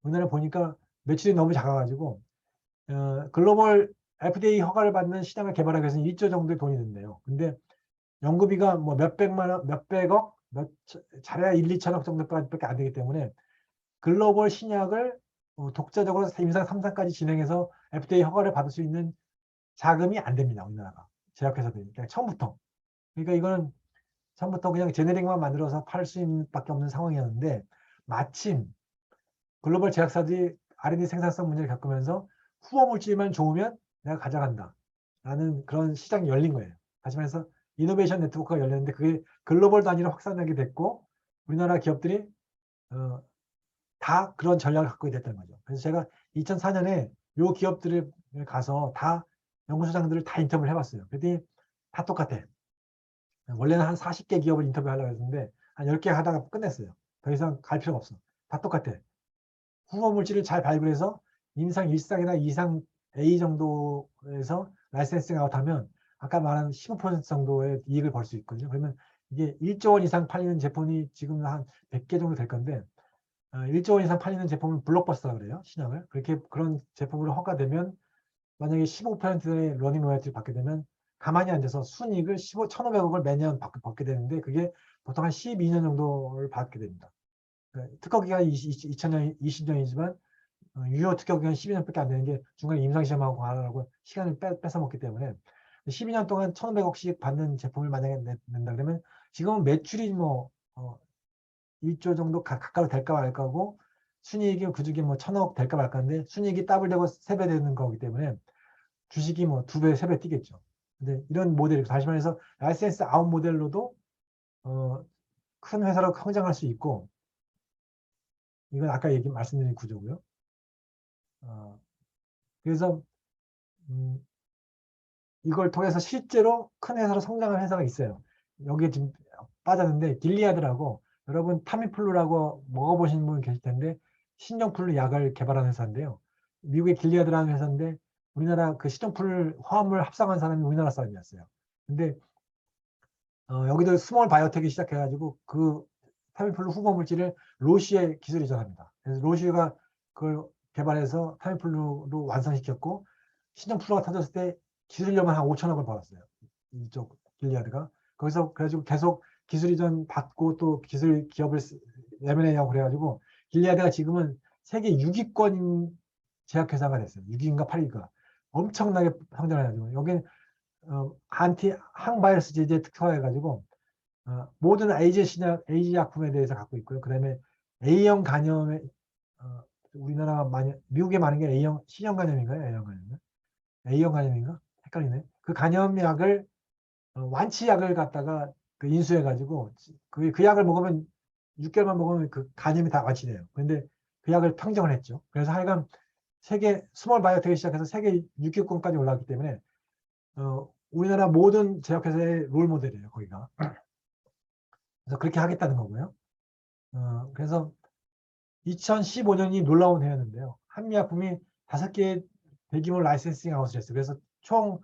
우리나라 보니까 매출이 너무 작아가지고 글로벌 FDA 허가를 받는 시장을 개발하기 위해서는 1조 정도의 돈이 든대요. 근데 연구비가 뭐 몇백만 원, 몇백억, 잘해야 1, 2천억 정도밖에 안 되기 때문에 글로벌 신약을 독자적으로 임상 3상까지 진행해서 FDA 허가를 받을 수 있는 자금이 안 됩니다. 우리나라가. 제약회사들이. 그러니까 처음부터. 그러니까 이거는 처음부터 그냥 제네릭만 만들어서 팔 수 있는 밖에 없는 상황이었는데 마침 글로벌 제약사들이 R&D 생산성 문제를 겪으면서 후보 물질만 좋으면 내가 가져간다. 라는 그런 시장이 열린 거예요. 다시 말해서 이노베이션 네트워크가 열렸는데 그게 글로벌 단위로 확산하게 됐고 우리나라 기업들이 다 그런 전략을 갖고 됐다는 거죠. 그래서 제가 2004년에 요 기업들을 가서 다 연구소장들을 다 인터뷰를 해봤어요. 그랬더니 다 똑같아. 원래는 한 40개 기업을 인터뷰하려고 했는데 한 10개 하다가 끝냈어요. 더 이상 갈 필요가 없어. 다 똑같아. 후보 물질을 잘 발굴해서 임상 1상이나 2상 A 정도에서 라이센싱 아웃하면 아까 말한 15% 정도의 이익을 벌 수 있거든요. 그러면 이게 1조 원 이상 팔리는 제품이 지금 한 100개 정도 될 건데 1조 원 이상 팔리는 제품은 블록버스터라고 그래요. 신약을. 그렇게 그런 제품으로 허가되면 만약에 15%의 러닝 로열티를 받게 되면 가만히 앉아서 순이익을 1,500억을 매년 받게 되는데 그게 보통 한 12년 정도를 받게 됩니다. 특허 기간이 2000년, 20년이지만 유효 특허 기간 12년밖에 안 되는 게 중간에 임상시험하고 하라고 시간을 뺏어먹기 때문에 12년 동안 1,500억씩 받는 제품을 만약에 낸다 그러면 지금은 매출이 뭐 1조 정도 가까이 될까 말까고 순이익이 그중에 뭐 1,000억 될까 말까인데 순이익이 더블되고 3배 되는 거기 때문에 주식이 뭐 2배, 3배 뛰겠죠. 근데 이런 모델이 다시 말해서 라이센스 아웃 모델로도 큰 회사로 성장할 수 있고 이건 아까 말씀드린 구조고요. 그래서 이걸 통해서 실제로 큰 회사로 성장한 회사가 있어요. 여기에 지금 빠졌는데 길리아드라고 여러분 타미플루라고 먹어보신 분 계실 텐데 신종플루 약을 개발한 회사인데요. 미국의 길리아드라는 회사인데 우리나라 그 신종플루 화합물 합성한 사람이 우리나라 사람이었어요. 근데 여기도 스몰 바이오텍이 시작해가지고 그 타미플루 후보 물질을 로시에 기술 이전합니다. 그래서 로시가 그걸 개발해서 타미플루로 완성시켰고 신종플루가 터졌을 때 기술료만 한 5천억을 벌었어요. 이쪽 길리아드가. 거기서 그래가지고 계속 기술 이전 받고 또 기술 기업을 M&A하고 그래가지고 길리아드가 지금은 세계 6위권 제약회사가 됐어요. 6위인가 8위가. 엄청나게 성장을 해가지고 여기는 항바이러스 제제 특허해가지고 모든 에이즈 약품에 대해서 갖고 있고요. 그 다음에 A형 간염에 우리나라 미국에 많은 게 A형 C형 간염인가요? A형 간염인가? A형 간염인가? 헷갈리네. 그 간염약을 완치약을 갖다가 그 인수해가지고 그 약을 먹으면 6개월만 먹으면 그 간염이 다 완치돼요. 그런데 그 약을 평정을 했죠. 그래서 하여간 세계 스몰 바이오텍이 시작해서 세계 6위권까지 올라왔기 때문에 우리나라 모든 제약회사의 롤 모델이에요. 거기가. 그래서 그렇게 하겠다는 거고요. 그래서 2015년이 놀라운 해였는데요. 한미약품이 5개의 대규모 라이센싱 아웃을 했어요. 그래서 총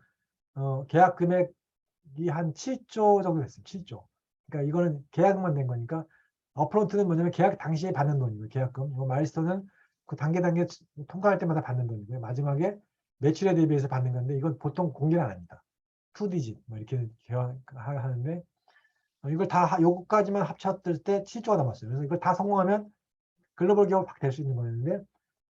계약 금액이 한 7조 정도 됐어요. 7조. 그러니까 이거는 계약만 된 거니까 업프론트는 뭐냐면 계약 당시에 받는 돈이고요. 계약금. 마일스톤은 그 단계 통과할 때마다 받는 돈이고요. 마지막에 매출에 대비해서 받는 건데 이건 보통 공개는 안 합니다. 2디짓 뭐 이렇게 하는데 이걸 다 요거까지만 합쳤을 때 7조가 남았어요. 그래서 이걸 다 성공하면 글로벌 기업을 확 될 수 있는 거였는데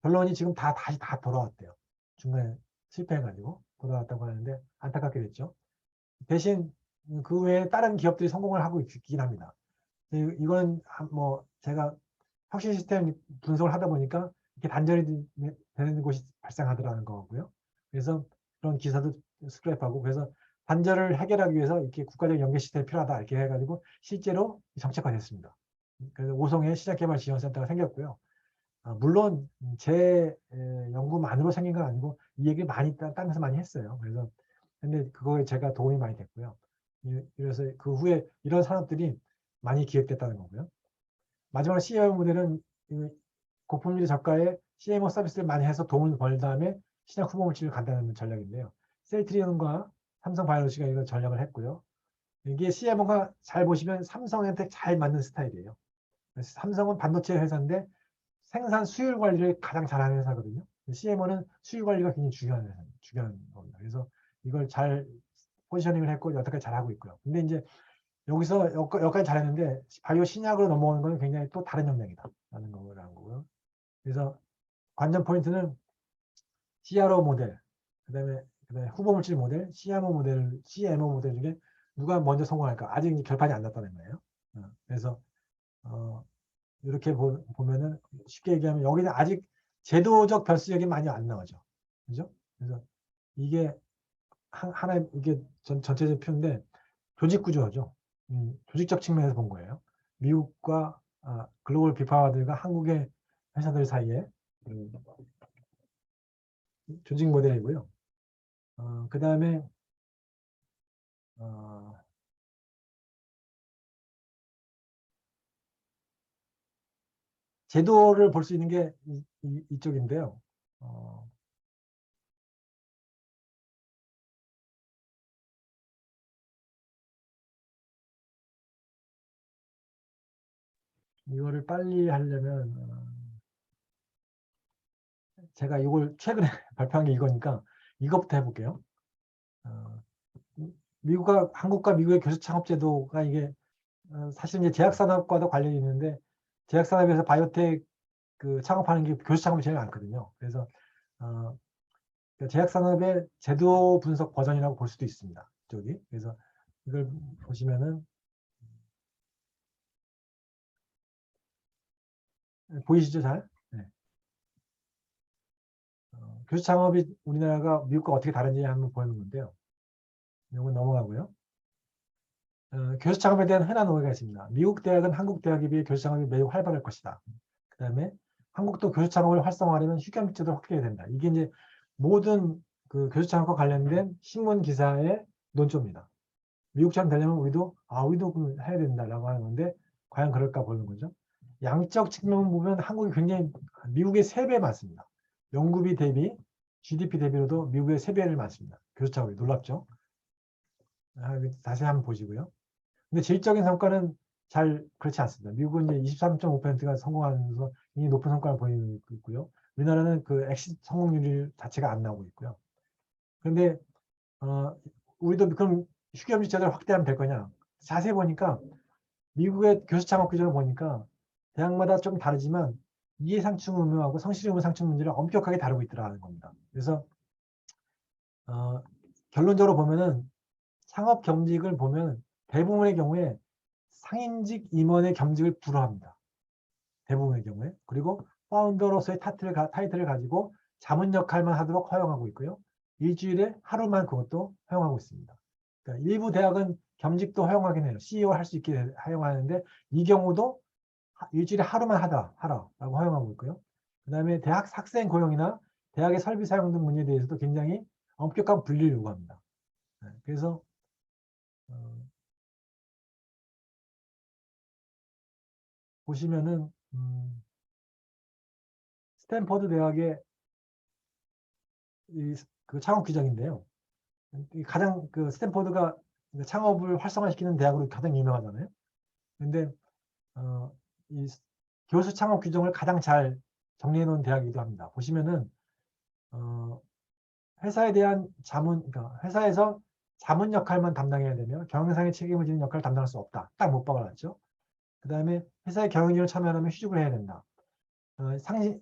결론이 지금 다시 돌아왔대요. 중간에 실패해가지고 돌아왔다고 하는데 안타깝게 됐죠. 대신 그 외에 다른 기업들이 성공을 하고 있긴 합니다. 이건 뭐 제가 혁신 시스템 분석을 하다 보니까 이렇게 단절이 되는 곳이 발생하더라는 거고요. 그래서 그런 기사도 스크랩하고 그래서 단절을 해결하기 위해서 이렇게 국가적 연계 시스템이 필요하다 이렇게 해가지고 실제로 정책화됐습니다. 그래서 오송에 시장개발지원센터가 생겼고요. 물론 제 연구만으로 생긴 건 아니고 이 얘기를 많이 딴 데서 많이 했어요. 그래서 근데 그거에 제가 도움이 많이 됐고요. 그래서 그 후에 이런 산업들이 많이 기획됐다는 거고요. 마지막으로 CMO 모델은 고품질 저가의 CMO 서비스를 많이 해서 돈을 벌 다음에 시장 후보 물질을 간다는 전략인데요. 셀트리온과 삼성바이오로직가 이런 전략을 했고요. 이게 CMO가 잘 보시면 삼성한테 잘 맞는 스타일이에요. 그래서 삼성은 반도체 회사인데 생산 수율 관리를 가장 잘하는 회사거든요. CMO는 수율 관리가 굉장히 중요한 겁니다. 그래서 이걸 잘 포지셔닝을 했고 여태까지 잘하고 있고요. 근데 이제 여기서 여기까지 잘했는데 바이오 신약으로 넘어오는 건 굉장히 또 다른 역량이다라는 거고요. 그래서 관전 포인트는 CRO 모델, 그다음에 후보 물질 모델, CMO 모델 중에 누가 먼저 성공할까? 아직 이제 결판이 안 났다는 거예요. 그래서 이렇게 보면은 쉽게 얘기하면 여기는 아직 제도적 변수력이 많이 안 나오죠. 그죠? 그래서 이게 하나의 이게 전체적 표인데 조직 구조죠. 조직적 측면에서 본 거예요. 미국과 글로벌 비파와들과 한국의 회사들 사이에 조직 모델이고요. 그 다음에 제도를 볼 수 있는 게 이쪽인데요. 이거를 빨리 하려면 제가 이걸 최근에 발표한 게 이거니까 이것부터 해볼게요. 한국과 미국의 교수 창업 제도가 이게 사실 이제 제약산업과도 관련이 있는데 제약산업에서 바이오텍 그 창업하는 게 교수 창업이 제일 많거든요. 그래서 제약산업의 제도 분석 버전이라고 볼 수도 있습니다. 저기 그래서 이걸 보시면은 보이시죠 잘? 네. 교수 창업이 우리나라가 미국과 어떻게 다른지 한번 보는 건데요. 이건 넘어가고요. 교수 창업에 대한 흔한 오해가 있습니다. 미국 대학은 한국 대학에 비해 교수 창업이 매우 활발할 것이다. 그 다음에 한국도 교수 창업을 활성화하려면 휴경 제도를 확대해야 된다. 이게 이제 모든 그 교수 창업과 관련된 신문 기사의 논조입니다. 미국처럼 되려면 우리도 해야 된다라고 하는 건데 과연 그럴까 보는 거죠. 양적 측면 보면 한국이 굉장히 미국의 3배 많습니다. 연구비 대비 GDP 대비로도 미국의 3배를 많습니다. 교수 창업이 놀랍죠. 다시 한번 보시고요. 근데 질적인 성과는 잘 그렇지 않습니다. 미국은 이제 23.5%가 성공하면서 이미 높은 성과를 보이고 있고요. 우리나라는 그 엑시트 성공률 자체가 안 나오고 있고요. 그런데 우리도 그럼 휴경지 제도를 확대하면 될 거냐? 자세히 보니까 미국의 교수 창업 규정을 보니까 대학마다 좀 다르지만 이해상충 의무하고 성실 의무 상충 문제를 엄격하게 다루고 있더라는 겁니다. 그래서 결론적으로 보면은 창업 겸직을 보면 대부분의 경우에 상임직 임원의 겸직을 불허합니다. 대부분의 경우에. 그리고 파운더로서의 타이틀을 가지고 자문 역할만 하도록 허용하고 있고요. 일주일에 하루만 그것도 허용하고 있습니다. 그러니까 일부 대학은 겸직도 허용하긴 해요. CEO 할 수 있게 허용하는데 이 경우도 일주일에 하루만 하라라고 허용하고 있고요. 그 다음에 대학 학생 고용이나 대학의 설비 사용 등 문제에 대해서도 굉장히 엄격한 분리를 요구합니다. 그래서 보시면은 스탠퍼드 대학의 그 창업 규정인데요. 가장 그 스탠퍼드가 창업을 활성화시키는 대학으로 가장 유명하잖아요. 근데 이 교수 창업 규정을 가장 잘 정리해 놓은 대학이기도 합니다. 보시면은 회사에 대한 자문, 그러니까 회사에서 자문 역할만 담당해야 되며 경영상의 책임을 지는 역할을 담당할 수 없다. 딱 못 박아놨죠. 그 다음에 회사의 경영진을 참여하려면 휴직을 해야 된다.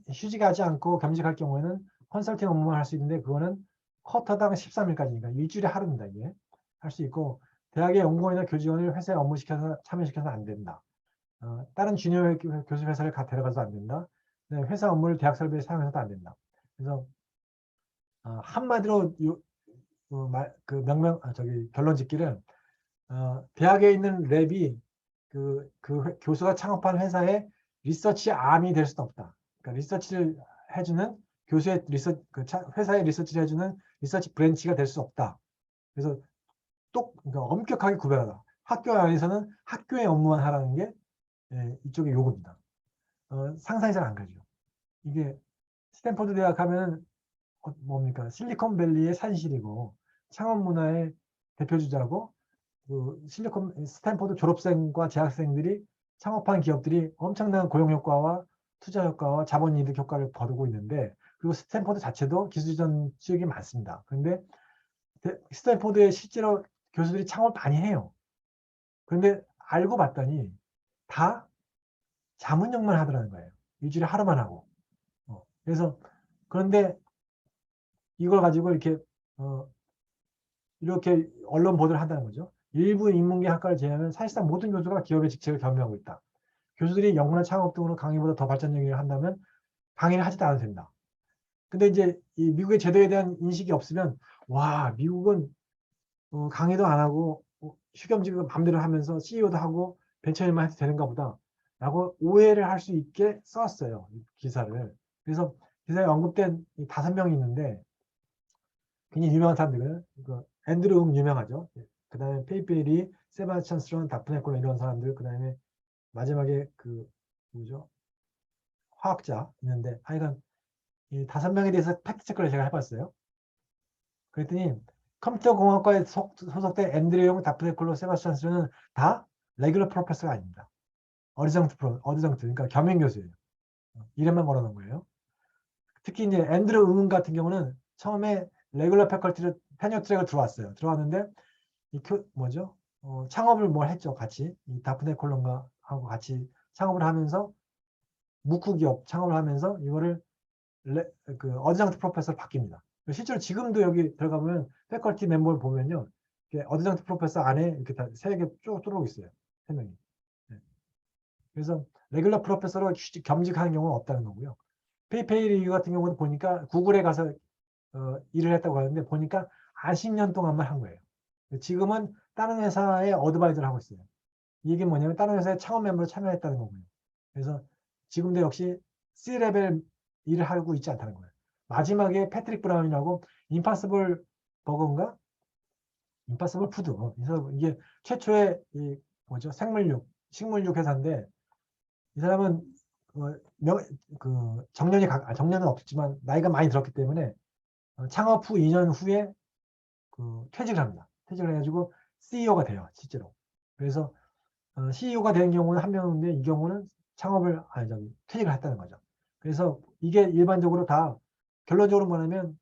휴직하지 않고 겸직할 경우에는 컨설팅 업무만 할 수 있는데 그거는 쿼터당 13일까지니까 일주일에 하루입니다. 이게 할 수 있고 대학의 연구원이나 교직원을 회사에 업무 시켜서 참여시켜서 안 된다. 다른 주니어 교수 회사를 데려가서 안 된다. 회사 업무를 대학 설비에 사용해서도 안 된다. 그래서 한마디로 결론 짓기를 대학에 있는 랩이 교수가 창업한 회사의 리서치 암이 될 수는 없다. 그러니까 리서치를 해주는 교수의 회사의 리서치를 해주는 리서치 브랜치가 될 수 없다. 그래서 그러니까 엄격하게 구별하다. 학교 안에서는 학교의 업무만 하라는 게 이쪽의 요구입니다. 상상이 잘 안 가죠. 이게 스탠퍼드 대학 하면 뭡니까? 실리콘밸리의 산실이고 창업 문화의 대표주자고 스탠퍼드 졸업생과 재학생들이 창업한 기업들이 엄청난 고용 효과와 투자 효과와 자본 이득 효과를 거두고 있는데 그리고 스탠퍼드 자체도 기술이전 수익이 많습니다. 그런데 스탠퍼드에 실제로 교수들이 창업을 많이 해요. 그런데 알고 봤더니 다 자문역만 하더라는 거예요. 일주일에 하루만 하고. 그래서 그런데 이걸 가지고 이렇게 언론 보도를 한다는 거죠. 일부 인문계 학과를 제외하면 사실상 모든 교수가 기업의 직책을 겸유하고 있다. 교수들이 연구나 창업 등으로 강의보다 더 발전적인 일을 한다면 강의를 하지도 않아도 된다. 근데 이제 이 미국의 제도에 대한 인식이 없으면 와 미국은 강의도 안 하고 휴겸직을 마음대로 하면서 CEO도 하고 벤처일만 해도 되는가 보다 라고 오해를 할 수 있게 썼어요. 기사를. 그래서 기사에 언급된 5명이 있는데 굉장히 유명한 사람들은 앤드루 유명하죠. 그 다음에 페이페리, 세바스찬 스론, 다프네 콜론 이런 사람들, 그 다음에 마지막에 누구죠? 화학자 있는데 하여간 이 5명에 대해서 팩트 체크를 제가 해봤어요. 그랬더니 컴퓨터 공학과에 소속된 앤드류, 다프네 콜론, 세바스찬 스론은 다 레귤러 프로페서가 아닙니다. 어디정트 그러니까 겸임 교수예요. 이름만 걸어놓은 거예요. 특히 이제 앤드류 같은 경우는 처음에 레귤러 패컬티를 테뉴어 트랙을 들어왔어요. 들어왔는데 창업을 했죠. 같이 이 다프네 콜론과 하고 같이 창업을 하면서 무쿠 기업 창업을 하면서 이거를 어드정트 프로페서로 바뀝니다. 실제로 지금도 여기 들어가면 패컬티 멤버를 보면요, 어드정트 프로페서 안에 이렇게 다 3개 쭉 들어오고 있어요. 3명이. 네. 그래서 레귤러 프로페서로 겸직하는 경우는 없다는 거고요. 페이페이 같은 경우는 보니까 구글에 가서 일을 했다고 하는데 보니까 한 10년 동안만 한 거예요. 지금은 다른 회사의 어드바이저를 하고 있어요. 이게 뭐냐면 다른 회사의 창업 멤버로 참여했다는 거고요. 그래서 지금도 역시 C레벨 일을 하고 있지 않다는 거예요. 마지막에 패트릭 브라운이라고 임파서블 버거인가? 임파서블 푸드. 이게 최초의 식물육 회사인데 이 사람은 정년은 없지만 나이가 많이 들었기 때문에 창업 후 2년 후에 퇴직을 합니다. 퇴직을 해가지고 CEO가 돼요. 실제로. 그래서 CEO가 되는 경우는 한 명인데 이 경우는 퇴직을 했다는 거죠. 그래서 이게 일반적으로 다 결론적으로 뭐냐면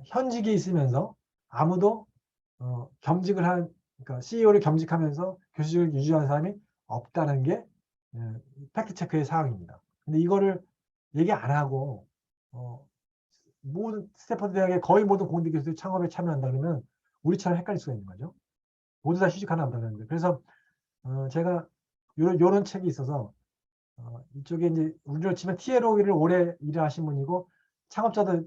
현직에 있으면서 아무도 그러니까 CEO를 겸직하면서 교수직을 유지하는 사람이 없다는 게 팩트 체크의 사항입니다. 근데 이거를 얘기 안 하고 모든 스탠퍼드 대학의 거의 모든 공대 교수들이 창업에 참여한다 그러면 우리처럼 헷갈릴 수가 있는 거죠. 모두 다 휴직하나 보다는데. 그래서 제가 요런 책이 있어서 이쪽에 이제 우리로 치면 TLO를 오래 일을 하신 분이고 창업자도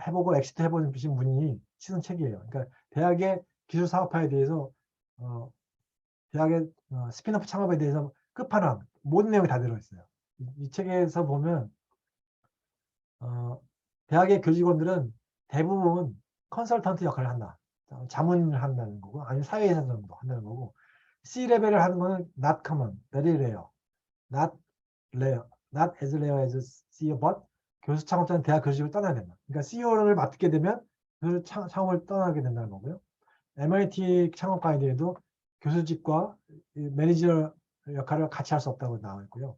해보고 엑시트 해보신 분이 쓰는 책이에요. 그러니까 대학의 기술 사업화에 대해서 대학의 스피너프 창업에 대해서 끝판왕 모든 내용이 다 들어있어요. 이 책에서 보면 대학의 교직원들은 대부분 컨설턴트 역할을 한다. 자문을 한다는 거고 아니면 사회이사 정도 한다는 거고 C레벨을 하는 거는 not common, very rare, not as rare as CEO, but 교수 창업자는 대학 교수직을 떠나야 된다. 그러니까 CEO를 맡게 되면 교수 창업을 떠나게 된다는 거고요. MIT 창업가에 대해도 교수직과 매니저 역할을 같이 할 수 없다고 나와 있고요.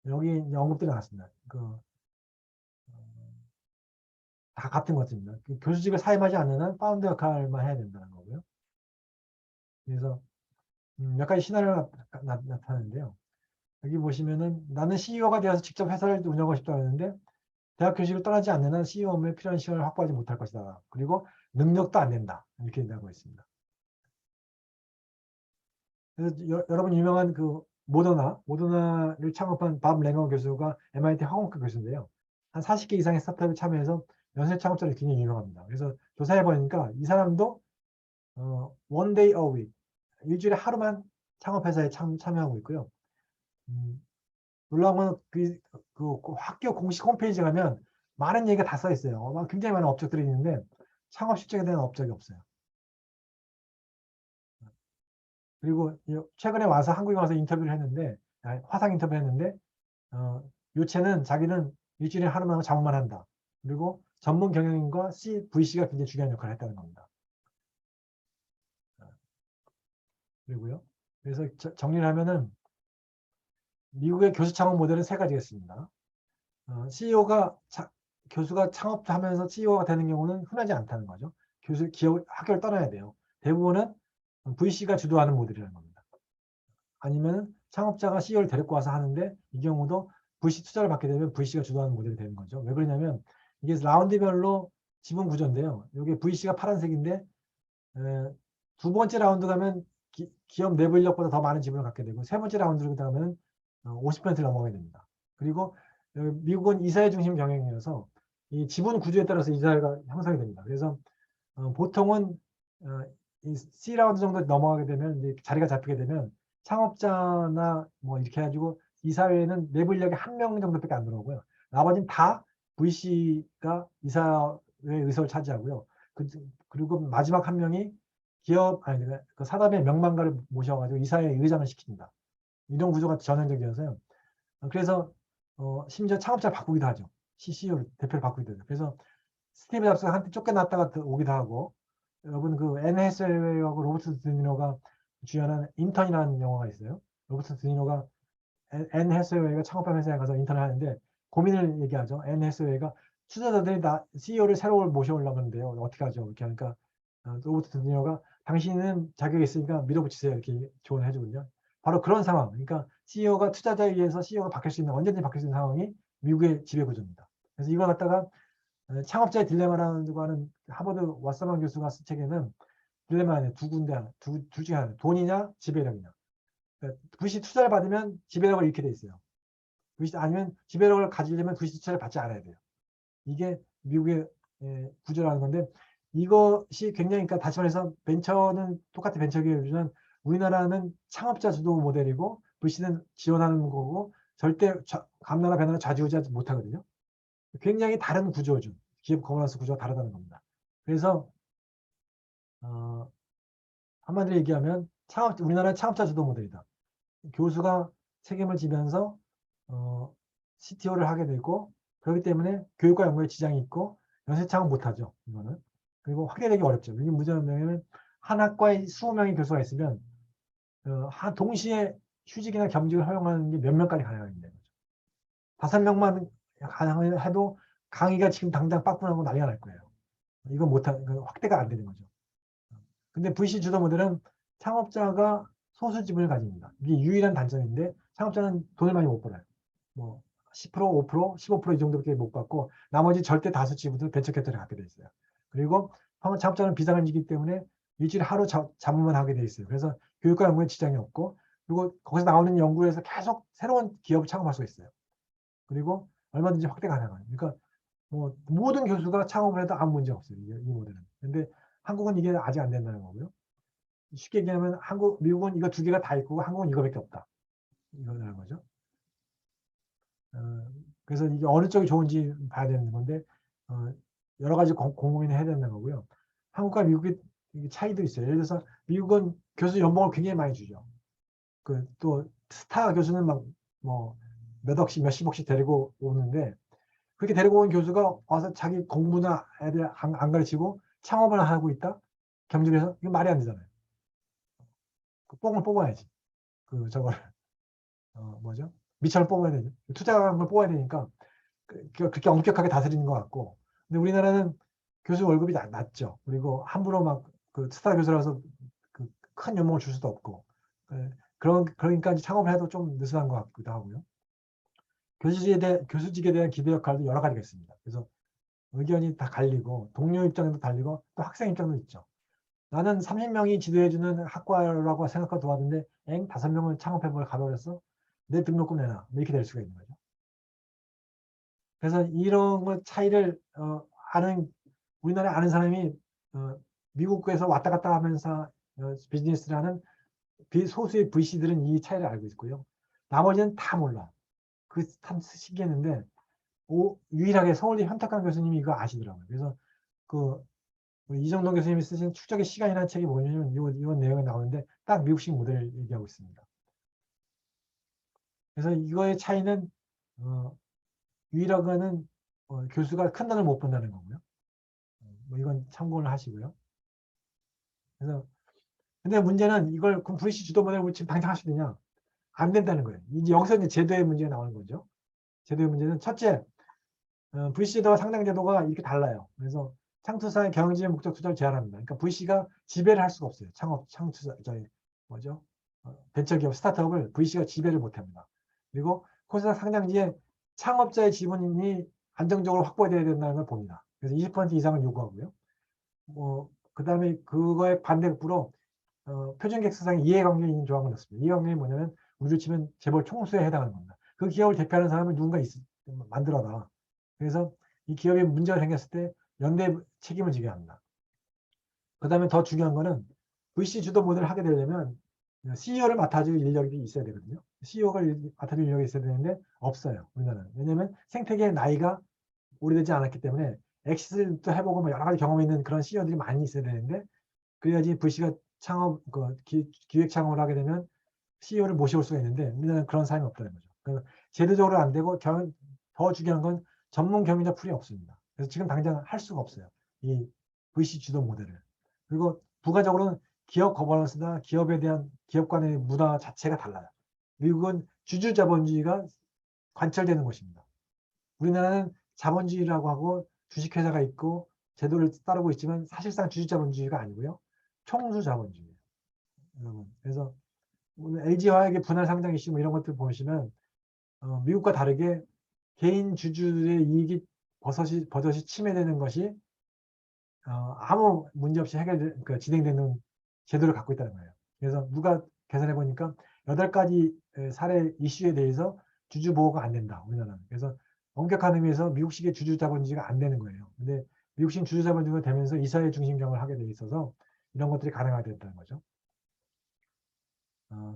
여기 언급들이 나왔습니다. 다 같은 것입니다. 그 교수직을 사임하지 않는 한 파운드 역할만 해야 된다는 거고요. 그래서 몇 가지 시나리오가 나타나는데요. 여기 보시면은 나는 CEO가 되어서 직접 회사를 운영하고 싶다 하는데 대학 교직을 떠나지 않는 한 CEO 업무에 필요한 시간을 확보하지 못할 것이다. 그리고 능력도 안 된다. 이렇게 나고 있습니다. 그래서 여러분 유명한 그 모더나를 창업한 밥 랭거 교수가 MIT 항공과 교수인데요. 한 40개 이상의 스타트업에 참여해서 연쇄 창업자로 굉장히 유명합니다. 그래서 조사해 보니까 이 사람도 one day a week, 일주일에 하루만 창업회사에 참여하고 있고요. 놀라운 건 그 학교 공식 홈페이지 가면 많은 얘기가 다 써 있어요. 굉장히 많은 업적들이 있는데 창업 실적에 대한 업적이 없어요. 그리고 최근에 와서 한국에 와서 인터뷰를 했는데 화상 인터뷰 했는데 요체는 자기는 일주일에 하루만 하고 작업만 한다. 그리고 전문 경영인과 VC가 굉장히 중요한 역할을 했다는 겁니다. 그리고요. 그래서 정리를 하면은 미국의 교수 창업 모델은 세 가지가 있습니다. 교수가 창업하면서 CEO가 되는 경우는 흔하지 않다는 거죠. 학교를 떠나야 돼요. 대부분은 VC가 주도하는 모델이라는 겁니다. 아니면 창업자가 CEO를 데리고 와서 하는데 이 경우도 VC 투자를 받게 되면 VC가 주도하는 모델이 되는 거죠. 왜 그러냐면 이게 라운드별로 지분 구조인데요. 이게 VC가 파란색인데 두 번째 라운드 가면 기업 내부 인력보다 더 많은 지분을 갖게 되고 세 번째 라운드로 가면 50%를 넘어가게 됩니다. 그리고 미국은 이사회 중심 경영이라서 이 지분 구조에 따라서 이사회가 형성이 됩니다. 그래서 보통은 이 C라운드 정도 넘어가게 되면 이제 자리가 잡히게 되면 창업자나 뭐 이렇게 해가지고 이사회에는 내부 인력이 한 명 정도밖에 안 들어오고요. 나머지는 다 VC가 이사회 의석을 차지하고요. 그리고 마지막 한 명이 그 사단의 명망가를 모셔가지고 이사회 의장을 시킵니다. 이런 구조가 전형적이어서요. 그래서 심지어 창업자를 바꾸기도 하죠. CEO를 대표를 바꾸기도 하죠. 그래서 스티브 잡스가 한때 쫓겨났다가 오기도 하고 여러분 그 앤 해서웨이하고 로버트 드니로가 주연한 인턴이라는 영화가 있어요. 로버트 드니로가 앤 해서웨이가 창업한 회사에 가서 인턴을 하는데 고민을 얘기하죠. 앤 해서웨이가 투자자들이 CEO를 새로 모셔오려고 하는데요. 어떻게 하죠? 이렇게 하니까 로버트 드니로가 당신은 자격이 있으니까 밀어붙이세요. 이렇게 조언을 해주거든요. 바로 그런 상황. 그러니까 CEO가 투자자에 의해서 CEO가 바뀔 수 있는 언제든지 바뀔 수 있는 상황이 미국의 지배구조입니다. 그래서 이걸 갖다가 창업자의 딜레마라고 하는 하버드 왓서만 교수가 쓴 책에는 딜레마는 두 군데 둘 중에 하나 돈이냐 지배력이냐. 그러니까 VC 투자를 받으면 지배력을 잃게 돼 있어요. 아니면 지배력을 가지려면 VC 투자를 받지 않아야 돼요. 이게 미국의 구조라는 건데 이것이 굉장히 그러니까 다시 말해서 벤처는 똑같은 벤처 기업이지만 우리나라는 창업자 주도 모델이고 VC는 지원하는 거고 절대 감나라 배나라 좌지우지하지 못하거든요. 굉장히 다른 구조죠. 기업 거버넌스 구조가 다르다는 겁니다. 그래서 한마디로 얘기하면 우리나라는 창업자 주도 모델이다. 교수가 책임을 지면서 CTO를 하게 되고 그렇기 때문에 교육과 연구에 지장이 있고 연쇄 창업 못하죠. 이거는. 그리고 확대되기 어렵죠. 이게 문제는 한 학과에 20명의 교수가 있으면 동시에 휴직이나 겸직을 허용하는 게 몇 명까지 가능한데 5명만 가능해도 강의가 지금 당장 빠꾸나고 난리가 날 거예요. 이건 확대가 안 되는 거죠. 근데 VC 주도 모델은 창업자가 소수 지분을 가집니다. 이게 유일한 단점인데 창업자는 돈을 많이 못 벌어요. 뭐 10%, 5%, 15%이 정도밖에 못 받고 나머지 절대 다수 지분을 벤처 캐피탈에 갖게 돼 있어요. 그리고 창업자는 비상한직이기 때문에 일주일에 하루 자문만 하게 돼 있어요. 그래서 교육과 연구에 지장이 없고 그리고 거기서 나오는 연구에서 계속 새로운 기업을 창업할 수 있어요. 그리고 얼마든지 확대 가능해요. 그러니까 뭐 모든 교수가 창업을 해도 아무 문제 없어요. 이 모델은. 근데 한국은 이게 아직 안 된다는 거고요. 쉽게 얘기하면 미국은 이거 두 개가 다 있고 한국은 이거밖에 없다. 이거라는 거죠. 그래서 이게 어느 쪽이 좋은지 봐야 되는 건데 여러 가지 고민을 해야 되는 거고요. 한국과 미국의 차이도 있어요. 예를 들어서 미국은 교수 연봉을 굉장히 많이 주죠. 또 스타 교수는 막 뭐 몇 억씩 몇십억씩 데리고 오는데 그렇게 데리고 온 교수가 와서 자기 공부나 애들 안 가르치고 창업을 하고 있다? 경쟁해서 이건 말이 안 되잖아요. 뽕을 뽑아야지. 저걸 미천을 뽑아야 되죠. 투자금을 뽑아야 되니까 그렇게 엄격하게 다스리는 것 같고 근데 우리나라는 교수 월급이 낮죠. 그리고 함부로 막 그 스타 교수라서 그 큰 연봉을 줄 수도 없고. 그러니까 이제 창업을 해도 좀 느슨한 것 같기도 하고요. 교수직에 대한 기대 역할도 여러 가지가 있습니다. 그래서 의견이 다 갈리고 동료 입장도 달리고 또 학생 입장도 있죠. 나는 30명이 지도해주는 학과라고 생각하고 도왔는데 5명은 창업해볼 가버렸어. 내 등록금 내놔. 이렇게 될 수가 있는 거죠. 그래서 이런 것 차이를 우리나라에 아는 사람이 미국에서 왔다 갔다 하면서 비즈니스를 하는 소수의 VC들은 이 차이를 알고 있고요. 나머지는 다 몰라. 그 참 신기했는데 유일하게 서울대 현탁강 교수님이 이거 아시더라고요. 그래서 우리 이정동 교수님이 쓰신 축적의 시간이라는 책이 뭐냐면 이런 내용이 나오는데 딱 미국식 모델을 얘기하고 있습니다. 그래서 이거의 차이는 유일하게는 교수가 큰 돈을 못 번다는 거고요. 뭐 이건 참고를 하시고요. 그래서 근데 문제는 이걸 그럼 VC 주도 모델을 지금 당장 할 수 있느냐? 안 된다는 거예요. 이제 여기서 이제 제도의 문제가 나오는 거죠. 제도의 문제는 첫째, VC 제도와 상장 제도가 이렇게 달라요. 그래서 창투사의 경영지의 목적 투자를 제한합니다. 그러니까 VC가 지배를 할 수가 없어요. 창투사, 벤처기업 스타트업을 VC가 지배를 못합니다. 그리고 코스닥 상장지에 창업자의 지분이 안정적으로 확보돼야 된다는 걸 봅니다. 그래서 20% 이상을 요구하고요. 그 다음에 그거에 반대급부로 표준객사상의 이해관계 있는 조항을 넣습니다. 이해관계는 뭐냐면 우리로 치면 재벌 총수에 해당하는 겁니다. 그 기업을 대표하는 사람을 누군가 만들어라. 그래서 이 기업에 문제가 생겼을 때 연대 책임을 지게 합니다. 그 다음에 더 중요한 거는 VC 주도 모델을 하게 되려면 CEO를 맡아줄 인력이 있어야 되거든요. CEO가 맡아줄 인력이 있어야 되는데 없어요. 우리나라는. 왜냐하면 생태계의 나이가 오래되지 않았기 때문에 엑시트를 또 해보고 뭐 여러 가지 경험이 있는 그런 CEO들이 많이 있어야 되는데 그래야지 VC가 기획 창업을 하게 되면 CEO를 모셔올 수가 있는데 우리나라는 그런 사람이 없다는 거죠. 그래서 제도적으로 안 되고 더 중요한 건 전문 경영자 풀이 없습니다. 그래서 지금 당장 할 수가 없어요. 이 VC 주도 모델을. 그리고 부가적으로는 기업 거버넌스나 기업에 대한 기업 간의 문화 자체가 달라요. 미국은 주주자본주의가 관철되는 것입니다. 우리나라는 자본주의라고 하고 주식회사가 있고 제도를 따르고 있지만 사실상 주주자본주의가 아니고요. 총수자본주의예요. 여러분. 그래서 오늘 LG화학의 분할 상장 이슈 뭐 이런 것들 보시면 미국과 다르게 개인 주주의 이익이 버젓이 침해되는 것이 아무 문제 없이 진행되는 제도를 갖고 있다는 거예요. 그래서 누가 계산해 보니까 8가지 사례 이슈에 대해서 주주 보호가 안 된다. 우리나라는. 그래서 엄격한 의미에서 미국식의 주주 자본주의가 안 되는 거예요. 근데 미국식 주주 자본주의가 되면서 이사회 중심 경영을 하게 돼 있어서 이런 것들이 가능하게 됐다는 거죠.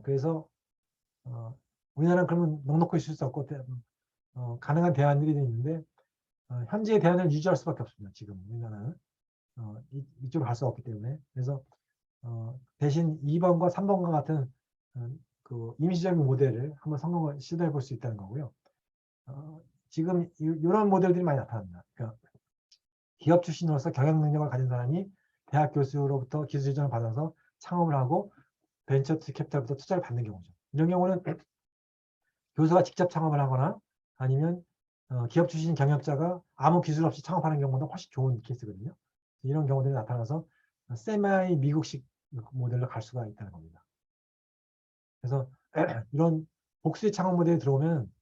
그래서 우리나라는 그러면 넉넉히 있을 수 없고 가능한 대안들이 있는데 현재의 대안을 유지할 수밖에 없습니다. 지금 우리나라는 이쪽으로 갈 수가 없기 때문에. 그래서 대신 2번과 3번과 같은 그 임시적인 모델을 한번 성공을 시도해 볼 수 있다는 거고요. 지금 이런 모델들이 많이 나타납니다. 그러니까 기업 출신으로서 경영 능력을 가진 사람이 대학 교수로부터 기술 지원을 받아서 창업을 하고 벤처 캐피탈부터 투자를 받는 경우죠. 이런 경우는 교수가 직접 창업을 하거나 아니면 기업 출신 경영자가 아무 기술 없이 창업하는 경우보다 훨씬 좋은 케이스거든요. 이런 경우들이 나타나서 세마이 미국식 모델로 갈 수가 있다는 겁니다. 그래서 이런 복수의 창업 모델에 들어오면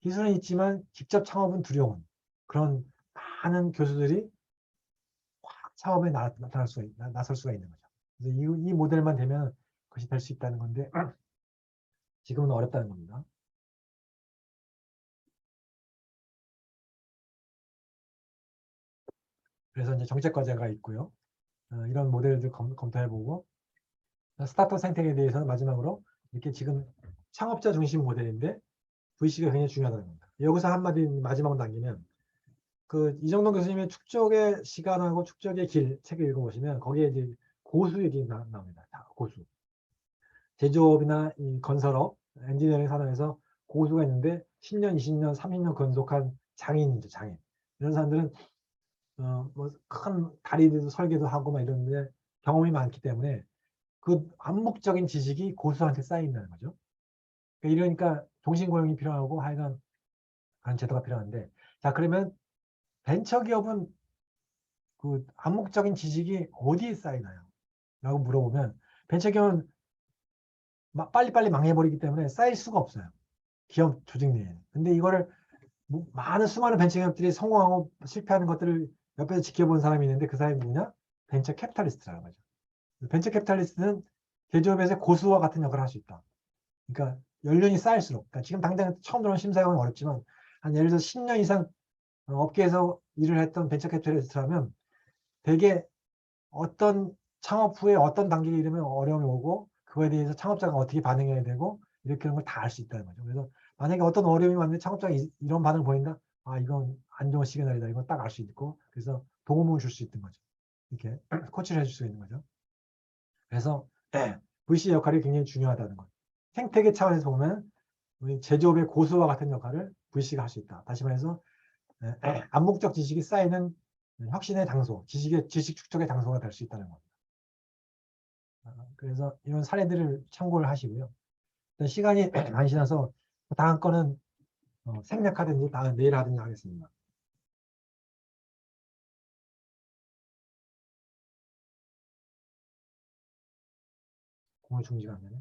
기술은 있지만 직접 창업은 두려운 그런 많은 교수들이 확 창업에 나설 수가 있는 거죠. 그래서 이 모델만 되면 그것이 될 수 있다는 건데 지금은 어렵다는 겁니다. 그래서 이제 정책 과제가 있고요. 이런 모델들 검토해보고 스타트업 생태계에 대해서는 마지막으로 이렇게 지금 창업자 중심 모델인데 VC가 굉장히 중요하다는 겁니다. 여기서 한마디 마지막으로 남기면 이정동 교수님의 축적의 시간하고 축적의 길 책을 읽어보시면 거기에 이제 고수 얘기 나옵니다. 고수. 제조업이나 이 건설업, 엔지니어링 산업에서 고수가 있는데 10년, 20년, 30년 근속한 장인이죠, 장인. 이런 사람들은 뭐 큰 다리도 설계도 하고 막 이러는데 경험이 많기 때문에 그 암묵적인 지식이 고수한테 쌓인다는 거죠. 이러니까 종신고용이 필요하고 하여간 그런 제도가 필요한데 자 그러면 벤처기업은 그 암묵적인 지식이 어디에 쌓이나요? 라고 물어보면 벤처기업은 빨리빨리 망해버리기 때문에 쌓일 수가 없어요. 기업 조직 내에는. 근데 이거를 많은 수많은 벤처기업들이 성공하고 실패하는 것들을 옆에서 지켜본 사람이 있는데 그 사람이 누구냐? 벤처 캐피탈리스트라는 거죠. 벤처 캐피탈리스트는 제조업에서 고수와 같은 역할을 할 수 있다. 그러니까 연륜이 쌓일수록, 그러니까 지금 당장 처음 들어온 심사위원은 어렵지만 한 예를 들어서 10년 이상 업계에서 일을 했던 벤처 캐피탈리스트라면 되게 어떤 창업 후에 어떤 단계에 이르면 어려움이 오고 그거에 대해서 창업자가 어떻게 반응해야 되고 이렇게 하는 걸 다 알 수 있다는 거죠. 그래서 만약에 어떤 어려움이 왔는데 창업자가 이런 반응을 보인다? 아, 이건 안 좋은 시그널이다. 이건 딱 알 수 있고 그래서 도움을 줄 수 있는 거죠. 이렇게 코치를 해줄 수 있는 거죠. 그래서 VC 역할이 굉장히 중요하다는 거죠. 생태계 차원에서 보면 우리 제조업의 고수와 같은 역할을 VC가 할 수 있다. 다시 말해서 암묵적 지식이 쌓이는 혁신의 장소, 지식 축적의 장소가 될 수 있다는 겁니다. 그래서 이런 사례들을 참고를 하시고요. 시간이 많이 지나서 다음 거는 생략하든지 내일 하든지 하겠습니다. 공유 중지가 안 되네.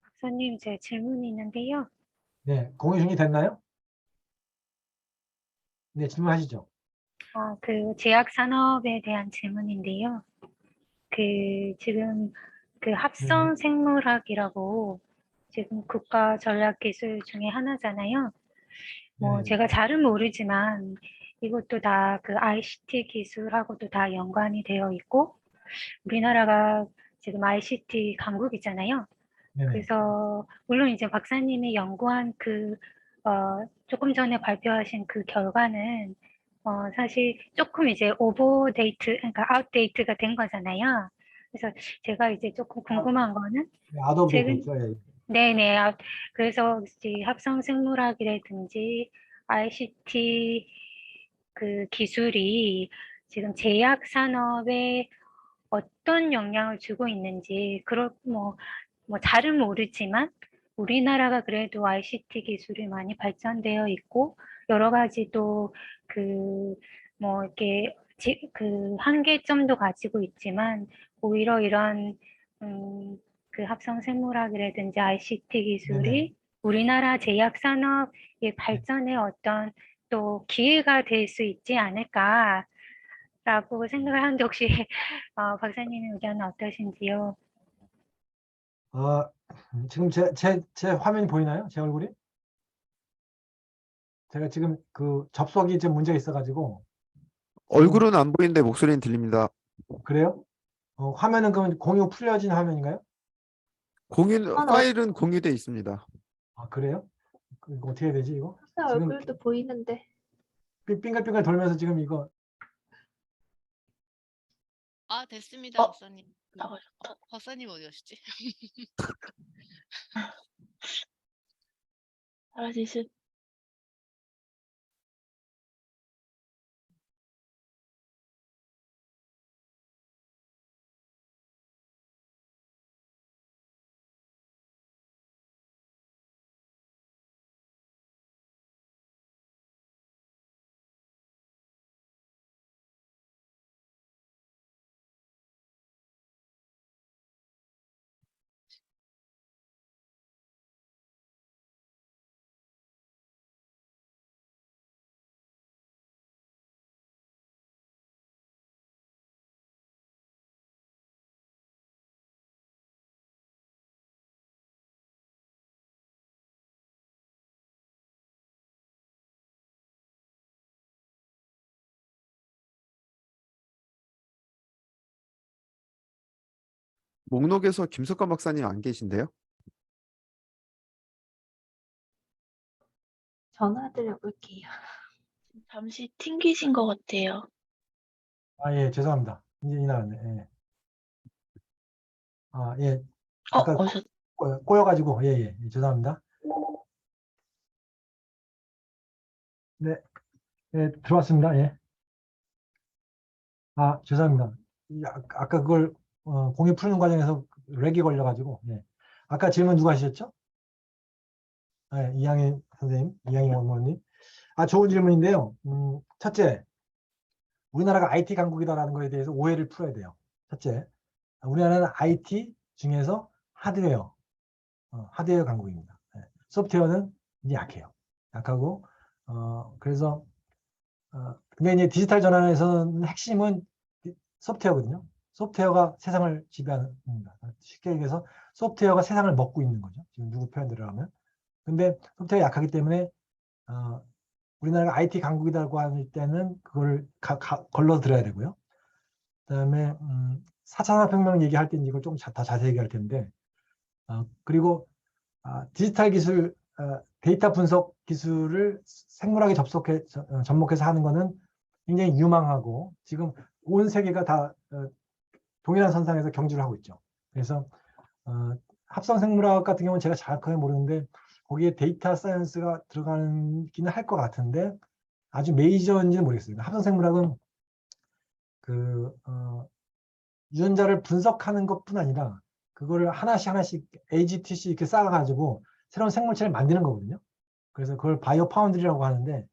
박사님, 제 질문이 있는데요. 네, 공유 중지 됐나요? 네, 질문하시죠. 그 제약 산업에 대한 질문인데요. 지금 합성 생물학이라고 지금 국가 전략 기술 중에 하나잖아요. 네. 제가 잘은 모르지만 이것도 다 그 ICT 기술하고도 다 연관이 되어 있고, 우리나라가 지금 ICT 강국이잖아요. 네네. 그래서 물론 이제 박사님이 연구한 조금 전에 발표하신 그 결과는 사실 조금 이제 오버데이트, 그러니까 아웃데이트가 된 거잖아요. 그래서 제가 이제 조금 궁금한 거는 아도브 최근 됐죠. 예. 네네. 그래서 이제 합성 생물학이라든지 ICT 그 기술이 지금 제약 산업에 어떤 영향을 주고 있는지, 잘은 모르지만 우리나라가 그래도 ICT 기술이 많이 발전되어 있고 여러 가지 또 이렇게 그 한계점도 가지고 있지만 오히려 이런 그 합성 생물학이라든지 ICT 기술이 네네. 우리나라 제약 산업의 발전에 어떤 또 기회가 될 수 있지 않을까 라고 생각을 하는데 혹시 박사님의 의견은 어떠신지요? 지금 제 화면이 보이나요? 제 얼굴이? 제가 지금 그 접속이 좀 문제가 있어가지고. 얼굴은 안 보이는데 목소리는 들립니다. 그래요? 화면은 그럼 공유 풀려진 화면인가요? 파일은 공유돼 있습니다. 아, 그래요? 이거 어떻게 해야 되지, 이거? 박사 지금 얼굴도 보이는데. 빙글빙글 돌면서 지금 이거. 됐습니다, 박사님. 박사님 어디 가시지? 사라지실. 목록에서 김석관 박사님 안 계신데요? 전화 드려볼게요. 잠시 튕기신 것 같아요. 예, 죄송합니다. 이제 나왔네. 예. 예. 아까 꼬여가지고, 예, 죄송합니다. 네, 들어왔습니다. 예. 죄송합니다. 아까 그걸 공유 푸는 과정에서 렉이 걸려가지고. 네. 아까 질문 누가 하셨죠? 네, 이양희 선생님, 이양희 원모님. 좋은 질문인데요. 첫째, 우리나라가 IT 강국이다라는 것에 대해서 오해를 풀어야 돼요. 첫째, 우리나라는 IT 중에서 하드웨어 강국입니다. 네. 소프트웨어는 이제 약해요. 약하고, 그래서, 근데 이제 디지털 전환에서는 핵심은 소프트웨어거든요. 소프트웨어가 세상을 지배합니다. 쉽게 얘기해서 소프트웨어가 세상을 먹고 있는 거죠. 지금 누구 표현대로 하면. 근데 소프트웨어가 약하기 때문에, 우리나라가 IT 강국이라고 할 때는 그걸 걸러 들어야 되고요. 그다음에 4차 산업혁명 얘기할 때 이걸 조금 더 자세히 얘기할 텐데, 그리고 디지털 기술, 데이터 분석 기술을 생물학에 접목해서 하는 거는 굉장히 유망하고 지금 온 세계가 다 동일한 선상에서 경주를 하고 있죠. 그래서 합성 생물학 같은 경우는 제가 정확하게 모르는데 거기에 데이터 사이언스가 들어가기는 할 것 같은데 아주 메이저인지는 모르겠어요. 합성 생물학은 유전자를 분석하는 것뿐 아니라 그거를 하나씩 AGTC 이렇게 쌓아가지고 새로운 생물체를 만드는 거거든요. 그래서 그걸 바이오 파운드리라고 하는데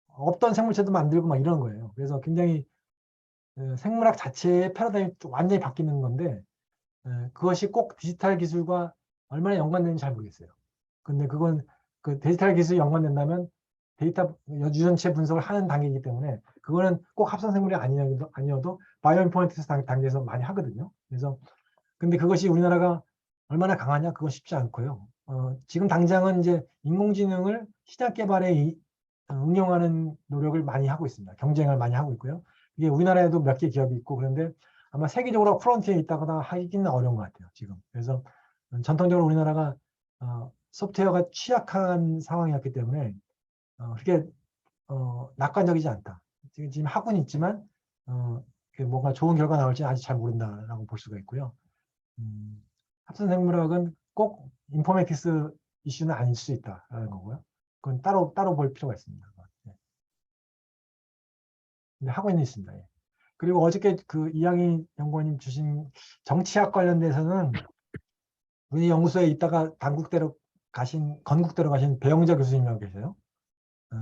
없던 생물체도 만들고 막 이런 거예요. 그래서 굉장히 생물학 자체의 패러다임이 완전히 바뀌는 건데 그것이 꼭 디지털 기술과 얼마나 연관되는지 잘 모르겠어요. 근데 그건 그 데이터 기술이 연관된다면 데이터 유전체 분석을 하는 단계이기 때문에 그거는 꼭 합성 생물이 아니어도 바이오 인포메틱스 단계에서 많이 하거든요. 그래서 근데 그것이 우리나라가 얼마나 강하냐 그건 쉽지 않고요. 지금 당장은 이제 인공지능을 시장 개발에 응용하는 노력을 많이 하고 있습니다. 경쟁을 많이 하고 있고요. 이게 우리나라에도 몇 개 기업이 있고 그런데 아마 세계적으로 프론트에 있다거나 하기는 어려운 것 같아요. 지금. 그래서 전통적으로 우리나라가 소프트웨어가 취약한 상황이었기 때문에 그렇게 낙관적이지 않다. 지금 하고는 있지만 뭔가 좋은 결과 나올지는 아직 잘 모른다라고 볼 수가 있고요. 합성 생물학은 꼭 인포메틱스 이슈는 아닐 수 있다라는 거고요. 그건 따로 볼 필요가 있습니다. 네. 근데 하고는 있습니다. 예. 그리고 어저께 그 이양희 연구원님 주신 정치학 관련돼서는 우리 연구소에 있다가 건국대로 가신 배영자 교수님이라고 계세요.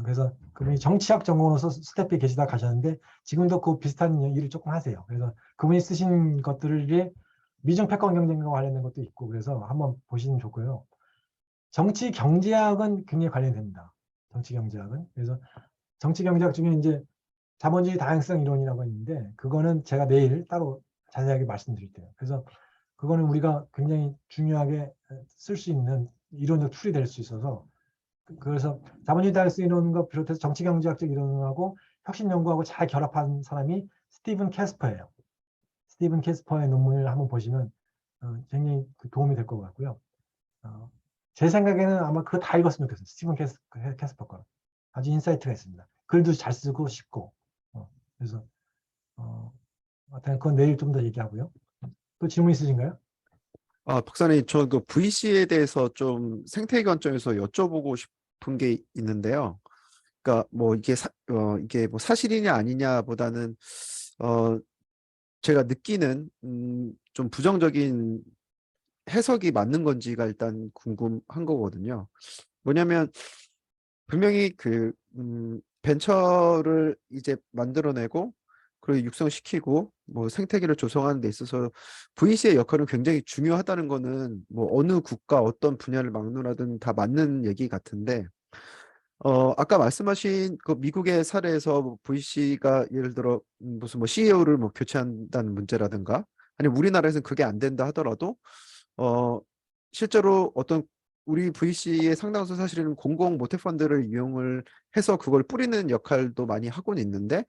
그래서 그분이 정치학 전공으로서 스태프에 계시다 가셨는데 지금도 그 비슷한 일을 조금 하세요. 그래서 그분이 쓰신 것들이 미중 패권 경쟁과 관련된 것도 있고 그래서 한번 보시면 좋고요. 정치 경제학은 굉장히 관련이 됩니다. 정치 경제학은. 그래서 정치 경제학 중에 이제 자본주의 다양성 이론이라고 있는데 그거는 제가 내일 따로 자세하게 말씀드릴게요. 그래서 그거는 우리가 굉장히 중요하게 쓸 수 있는 이론적 툴이 될 수 있어서 그래서 자본주의 다양성 이론과 비롯해서 정치 경제학적 이론하고 혁신 연구하고 잘 결합한 사람이 스티븐 캐스퍼예요. 스티븐 캐스퍼의 논문을 한번 보시면 굉장히 도움이 될 것 같고요. 제 생각에는 아마 그거 다 읽었으면 좋겠어요. 스티븐 캐스퍼 거. 아주 인사이트가 있습니다. 글도 잘 쓰고 쉽고. 그래서 그건 내일 좀 더 얘기하고요. 또 질문 있으신가요? 박사님, 저 그 VC에 대해서 좀 생태계 관점에서 여쭤보고 싶은 게 있는데요. 그러니까 뭐 이게 뭐 사실이냐 아니냐보다는 제가 느끼는 좀 부정적인 해석이 맞는 건지가 일단 궁금한 거거든요. 뭐냐면 분명히 벤처를 이제 만들어내고 그리고 육성시키고 뭐 생태계를 조성하는 데 있어서 VC의 역할은 굉장히 중요하다는 거는 뭐 어느 국가 어떤 분야를 막론하든 다 맞는 얘기 같은데 아까 말씀하신 그 미국의 사례에서 뭐 VC가 예를 들어 무슨 뭐 CEO를 뭐 교체한다는 문제라든가 아니면 우리나라에서는 그게 안 된다 하더라도 실제로 어떤 우리 VC의 상당수 사실은 공공 모태펀드를 이용을 해서 그걸 뿌리는 역할도 많이 하고는 있는데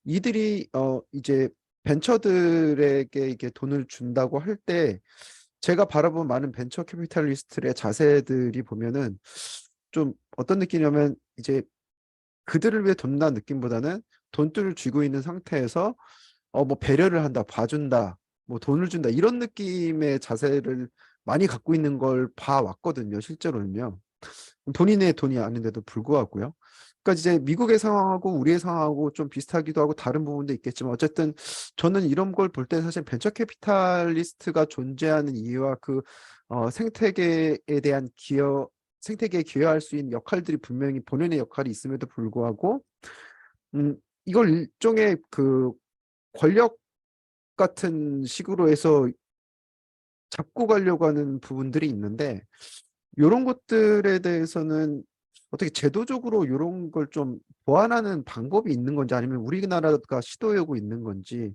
이들이 이제 벤처들에게 이게 돈을 준다고 할 때 제가 바라본 많은 벤처 캐피탈리스트의 자세들이 보면은 좀 어떤 느낌이냐면 이제 그들을 위해 돈다는 느낌보다는 돈줄을 쥐고 있는 상태에서 뭐 배려를 한다, 봐준다, 뭐 돈을 준다 이런 느낌의 자세를 많이 갖고 있는 걸 봐왔거든요. 실제로는요. 본인의 돈이 아닌데도 불구하고요. 그러니까 이제 미국의 상황하고 우리의 상황하고 좀 비슷하기도 하고 다른 부분도 있겠지만 어쨌든 저는 이런 걸 볼 때 사실 벤처 캐피탈리스트가 존재하는 이유와 그 생태계에 대한 생태계에 기여할 수 있는 역할들이 분명히 본연의 역할이 있음에도 불구하고 이걸 일종의 그 권력 같은 식으로 해서 잡고 가려고 하는 부분들이 있는데 이런 것들에 대해서는 어떻게 제도적으로 이런 걸 좀 보완하는 방법이 있는 건지 아니면 우리나라가 시도하고 있는 건지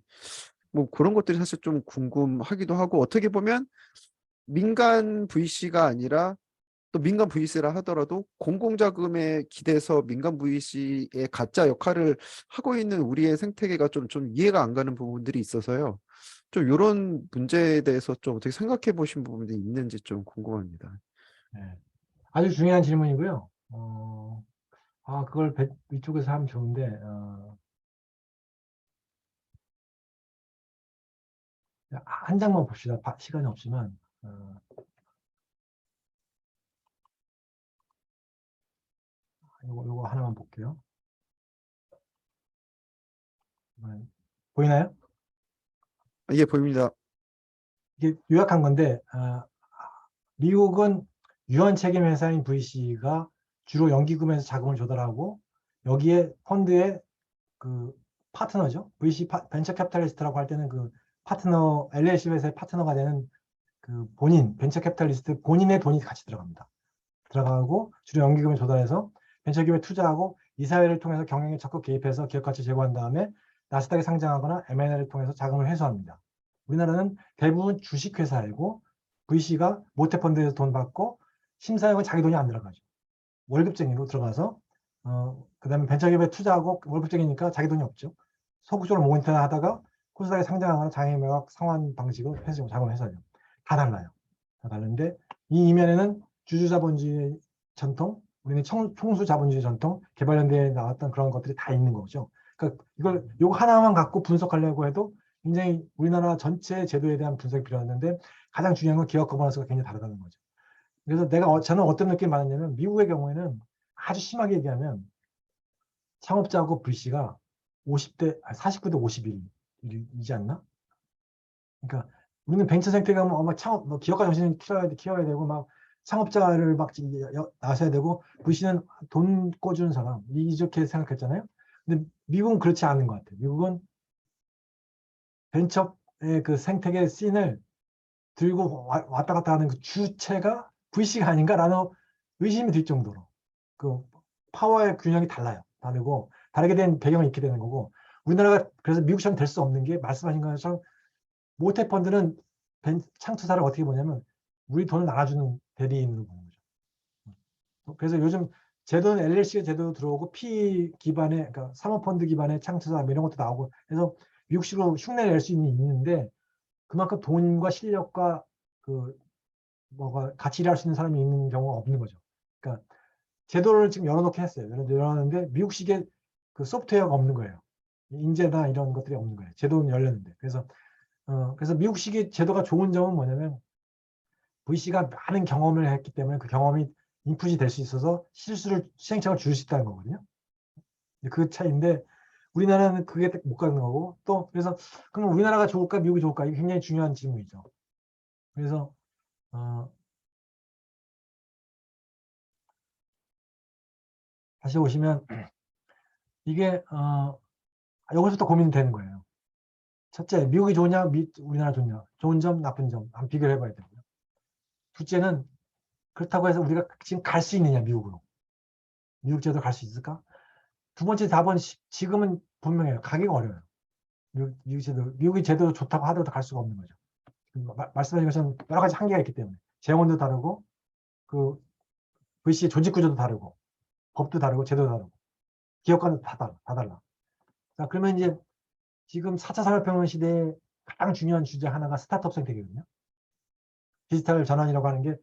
뭐 그런 것들이 사실 좀 궁금하기도 하고 어떻게 보면 민간 VC가 아니라 또 민간 VC라 하더라도 공공자금에 기대서 민간 VC의 가짜 역할을 하고 있는 우리의 생태계가 좀 이해가 안 가는 부분들이 있어서요. 좀 이런 문제에 대해서 좀 어떻게 생각해 보신 부분이 있는지 좀 궁금합니다. 네. 아주 중요한 질문이고요. 그걸 이쪽에서 하면 좋은데, 한 장만 봅시다. 시간이 없지만. 요거 하나만 볼게요. 보이나요? 예, 보입니다. 이게 요약한 건데, 미국은 유언 책임 회사인 VC가 주로 연기금에서 자금을 조달하고 여기에 펀드의 그 파트너죠. VC 벤처 캐피탈리스트라고 할 때는 그 파트너 LLC 회사의 파트너가 되는 그 벤처 캐피탈리스트 본인의 돈이 같이 들어가고 주로 연기금을 조달해서 벤처기업에 투자하고 이사회를 통해서 경영에 적극 개입해서 기업 가치 제고한 다음에 나스닥에 상장하거나 M&A를 통해서 자금을 회수합니다. 우리나라는 대부분 주식회사이고 VC가 모태펀드에서 돈 받고 심사역은 자기 돈이 안 들어가죠. 월급쟁이로 들어가서 그다음에 벤처기업에 투자하고 월급쟁이니까 자기 돈이 없죠. 소극적으로 모니터 하다가 코스닥에 상장하거나 장외매각 상환 방식으로 자금을 회수하죠. 다 달라요. 다 다른데 이 이면에는 주주자본주의 전통, 우리는 총수자본주의 전통, 개발연대에 나왔던 그런 것들이 다 있는 거죠. 그러니까 요거 하나만 갖고 분석하려고 해도 굉장히 우리나라 전체 제도에 대한 분석이 필요했는데 가장 중요한 건 기업 거버넌스가 굉장히 다르다는 거죠. 그래서 저는 어떤 느낌이 많았냐면 미국의 경우에는 아주 심하게 얘기하면 창업자하고 VC가 49대 51이지 않나? 그러니까 우리는 벤처 생태계 가면 창업, 기업가 정신을 키워야 되고 막 창업자를 막 나서야 되고 VC는 돈 꿔주는 사람 이렇게 생각했잖아요. 근데 미국은 그렇지 않은 것 같아요. 미국은 벤처의 그 생태계 씬을 들고 왔다 갔다 하는 그 주체가 VC가 아닌가라는 의심이 들 정도로 그 파워의 균형이 다르고 다르게 된 배경이 있게 되는 거고 우리나라가 그래서 미국처럼 될 수 없는 게 말씀하신 것처럼 모태펀드는 창투사를 어떻게 보냐면 우리 돈을 나눠주는 대리인으로 보는 거죠. 그래서 요즘 제도는 LLC 제도 들어오고 P 기반의 그러니까 사모펀드 기반의 창투사 이런 것도 나오고 그래서 미국식으로 흉내를 낼 수 있는데 그만큼 돈과 실력과 그 뭐가 같이 일할 수 있는 사람이 있는 경우가 없는 거죠. 그러니까 제도를 지금 열어놓게 했어요. 열어놨는데 미국식의 그 소프트웨어가 없는 거예요. 인재나 이런 것들이 없는 거예요. 제도는 열렸는데. 그래서 미국식의 제도가 좋은 점은 뭐냐면 VC가 많은 경험을 했기 때문에 그 경험이 인풋이 될 수 있어서 시행착오를 줄일 수 있다는 거거든요. 그 차이인데 우리나라는 그게 못 가는 거고 또 그래서 그럼 우리나라가 좋을까 미국이 좋을까 이게 굉장히 중요한 질문이죠. 그래서 다시 보시면 이게 여기서부터 고민이 되는 거예요. 첫째, 미국이 좋냐, 우리나라 좋냐, 좋은 점, 나쁜 점 한번 비교를 해봐야 되고요. 둘째는 그렇다고 해서 우리가 지금 갈 수 있느냐, 미국으로. 미국 제도 갈 수 있을까? 두 번째 답은 지금은 분명해요. 가기가 어려워요. 미국의 제도 좋다고 하더라도 갈 수가 없는 거죠. 말씀하신 것처럼 여러 가지 한계가 있기 때문에 재원도 다르고 그 VC 조직 구조도 다르고 법도 다르고 제도도 다르고 기업과는 다 달라. 자, 그러면 이제 지금 4차 산업혁명 시대에 가장 중요한 주제 하나가 스타트업 생태계거든요. 디지털 전환이라고 하는 게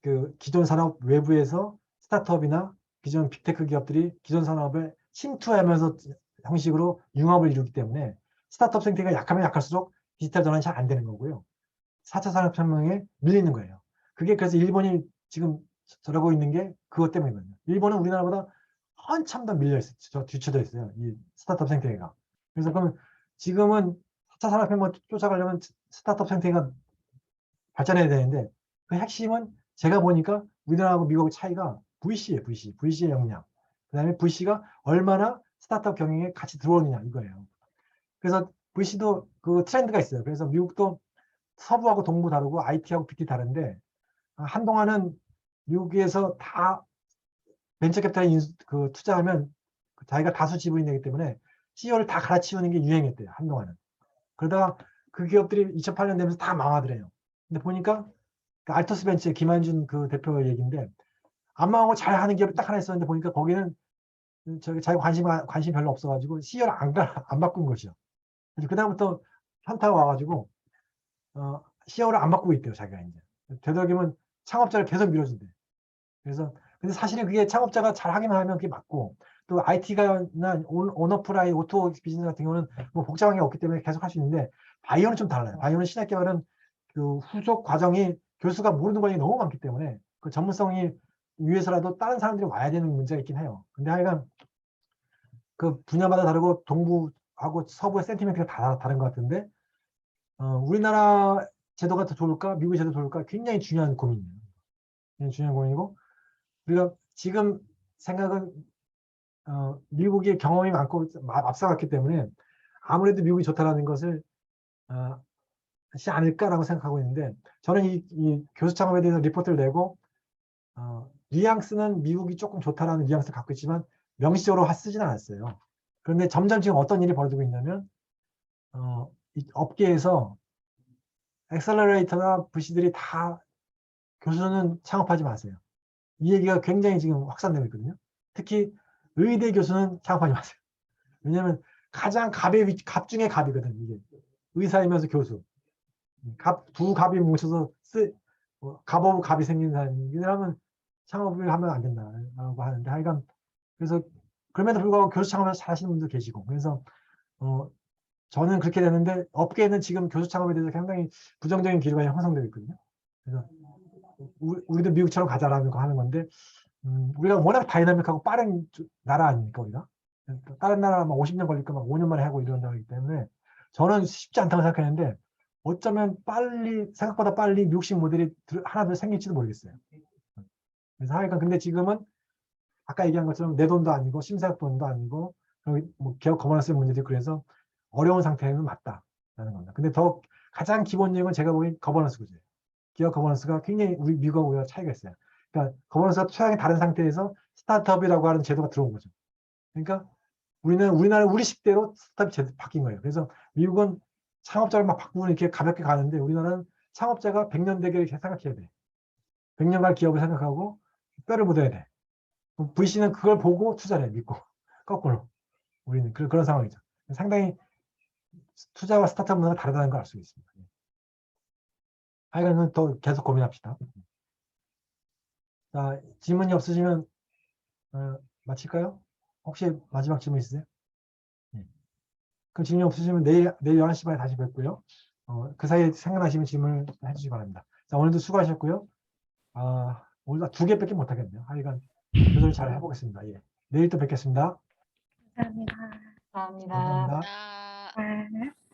그 기존 산업 외부에서 스타트업이나 기존 빅테크 기업들이 기존 산업에 침투하면서 형식으로 융합을 이루기 때문에 스타트업 생태계가 약하면 약할수록 디지털 전환이 잘 안 되는 거고요. 4차 산업혁명에 밀리는 거예요. 그게 그래서 일본이 지금 저러고 있는 게 그것 때문이거든요. 일본은 우리나라보다 한참 더 밀려 있어요. 저 뒤쳐져 있어요. 이 스타트업 생태계가. 그래서 그럼 지금은 4차 산업혁명 쫓아가려면 스타트업 생태계가 발전해야 되는데 그 핵심은 제가 보니까 우리나라하고 미국의 차이가 VC예요. VC의 역량. 그다음에 VC가 얼마나 스타트업 경영에 같이 들어오느냐 이거예요. 그래서 VC도 그 트렌드가 있어요. 그래서 미국도 서부하고 동부 다르고 IT하고 BT 다른데 한동안은 미국에서 다 벤처 캐피탈에 그 투자하면 자기가 다수 지분이 되기 때문에 CEO를 다 갈아치우는 게 유행했대요. 한동안은. 그러다가 그 기업들이 2008년 되면서 다 망하더래요. 근데 보니까 그 알토스 벤처의 김한준 그 대표 얘기인데 안 망하고 잘하는 기업이 딱 하나 있었는데 보니까 거기는 저기 자기 관심 별로 없어가지고 CEO를 안 바꾼 것이요. 그래서 그다음부터 현타가 와가지고 CEO를 안 바꾸고 있대요. 자기가 이제 되도록이면 창업자를 계속 밀어준대. 그래서 근데 사실은 그게 창업자가 잘하기만 하면 그게 맞고 또 IT가 온오프라인 오토 비즈니스 같은 경우는 뭐 복잡한 게 없기 때문에 계속 할 수 있는데 바이오는 좀 달라요. 바이오는 신학 개발은 그 후속 과정이 교수가 모르는 과정이 너무 많기 때문에 그 전문성이 위해서라도 다른 사람들이 와야 되는 문제가 있긴 해요. 근데 하여간 그 분야마다 다르고 동부하고 서부의 센티멘트가 다 다른 것 같은데 우리나라 제도가 더 좋을까 미국의 제도가 좋을까 굉장히 중요한 고민이에요. 굉장히 중요한 고민이고 우리가 지금 생각은 미국이 경험이 많고 앞서갔기 때문에 아무래도 미국이 좋다라는 것을 하지 않을까라고 생각하고 있는데 저는 이 교수 창업에 대해서 리포트를 내고 뉘앙스는 미국이 조금 좋다라는 뉘앙스를 갖고 있지만 명시적으로 쓰지는 않았어요. 그런데 점점 지금 어떤 일이 벌어지고 있냐면 이 업계에서 엑셀러레이터나 VC들이 다 교수는 창업하지 마세요. 이 얘기가 굉장히 지금 확산되고 있거든요. 특히 의대 교수는 창업하지 마세요. 왜냐하면 가장 갑 중에 갑이거든. 이게 의사이면서 교수. 두 갑이 뭉쳐서 갑 오브 갑이 생긴 사람이라면 창업을 하면 안 된다라고 하는데 하여간 그래서 그럼에도 불구하고 교수 창업을 잘 하시는 분도 계시고 그래서 저는 그렇게 되는데 업계에는 지금 교수 창업에 대해서 상당히 부정적인 기류가 형성되고 있거든요. 그래서 우리도 미국처럼 가자라는 거 하는 건데 우리가 워낙 다이나믹하고 빠른 나라 아닙니까 우리가? 다른 나라 막 50년 걸릴 거막 5년 만에 하고 이런 거기 때문에 저는 쉽지 않다고 생각했는데 어쩌면 생각보다 빨리 미국식 모델이 하나 더 생길지도 모르겠어요. 그래서 하여간 근데 지금은 아까 얘기한 것처럼 내 돈도 아니고 심사학 돈도 아니고 뭐 기업 거버넌스 문제도 그래서 어려운 상태는 맞다라는 겁니다. 근데 더 가장 기본적인 건 제가 보기엔 거버넌스 구조예요. 기업 거버넌스가 굉장히 우리 미국하고 우리가 차이가 있어요. 그러니까 거버넌스가 취향이 다른 상태에서 스타트업이라고 하는 제도가 들어온 거죠. 그러니까 우리나라 우리식대로 스타트업이 제도 바뀐 거예요. 그래서 미국은 창업자를 막 바꾸고 이렇게 가볍게 가는데 우리나라는 창업자가 100년 되게 이렇게 생각해야 돼. 100년 갈 기업을 생각하고 뼈를 묻어야 돼. VC는 그걸 보고 투자를 해, 믿고. 거꾸로. 우리는 그런 상황이죠. 상당히 투자와 스타트업 문화가 다르다는 걸 알 수 있습니다. 하여간 더 계속 고민합시다. 자, 질문이 없으시면 마칠까요? 혹시 마지막 질문 있으세요? 네. 그럼 질문이 없으시면 내일 11시 반에 다시 뵙고요. 그 사이에 생각나시면 질문을 해주시기 바랍니다. 자, 오늘도 수고하셨고요. 오늘 2개밖에 못하겠네요. 하여간 조절 잘 해보겠습니다. 예. 내일 또 뵙겠습니다. 감사합니다. 감사합니다. 감사합니다. 아. 아.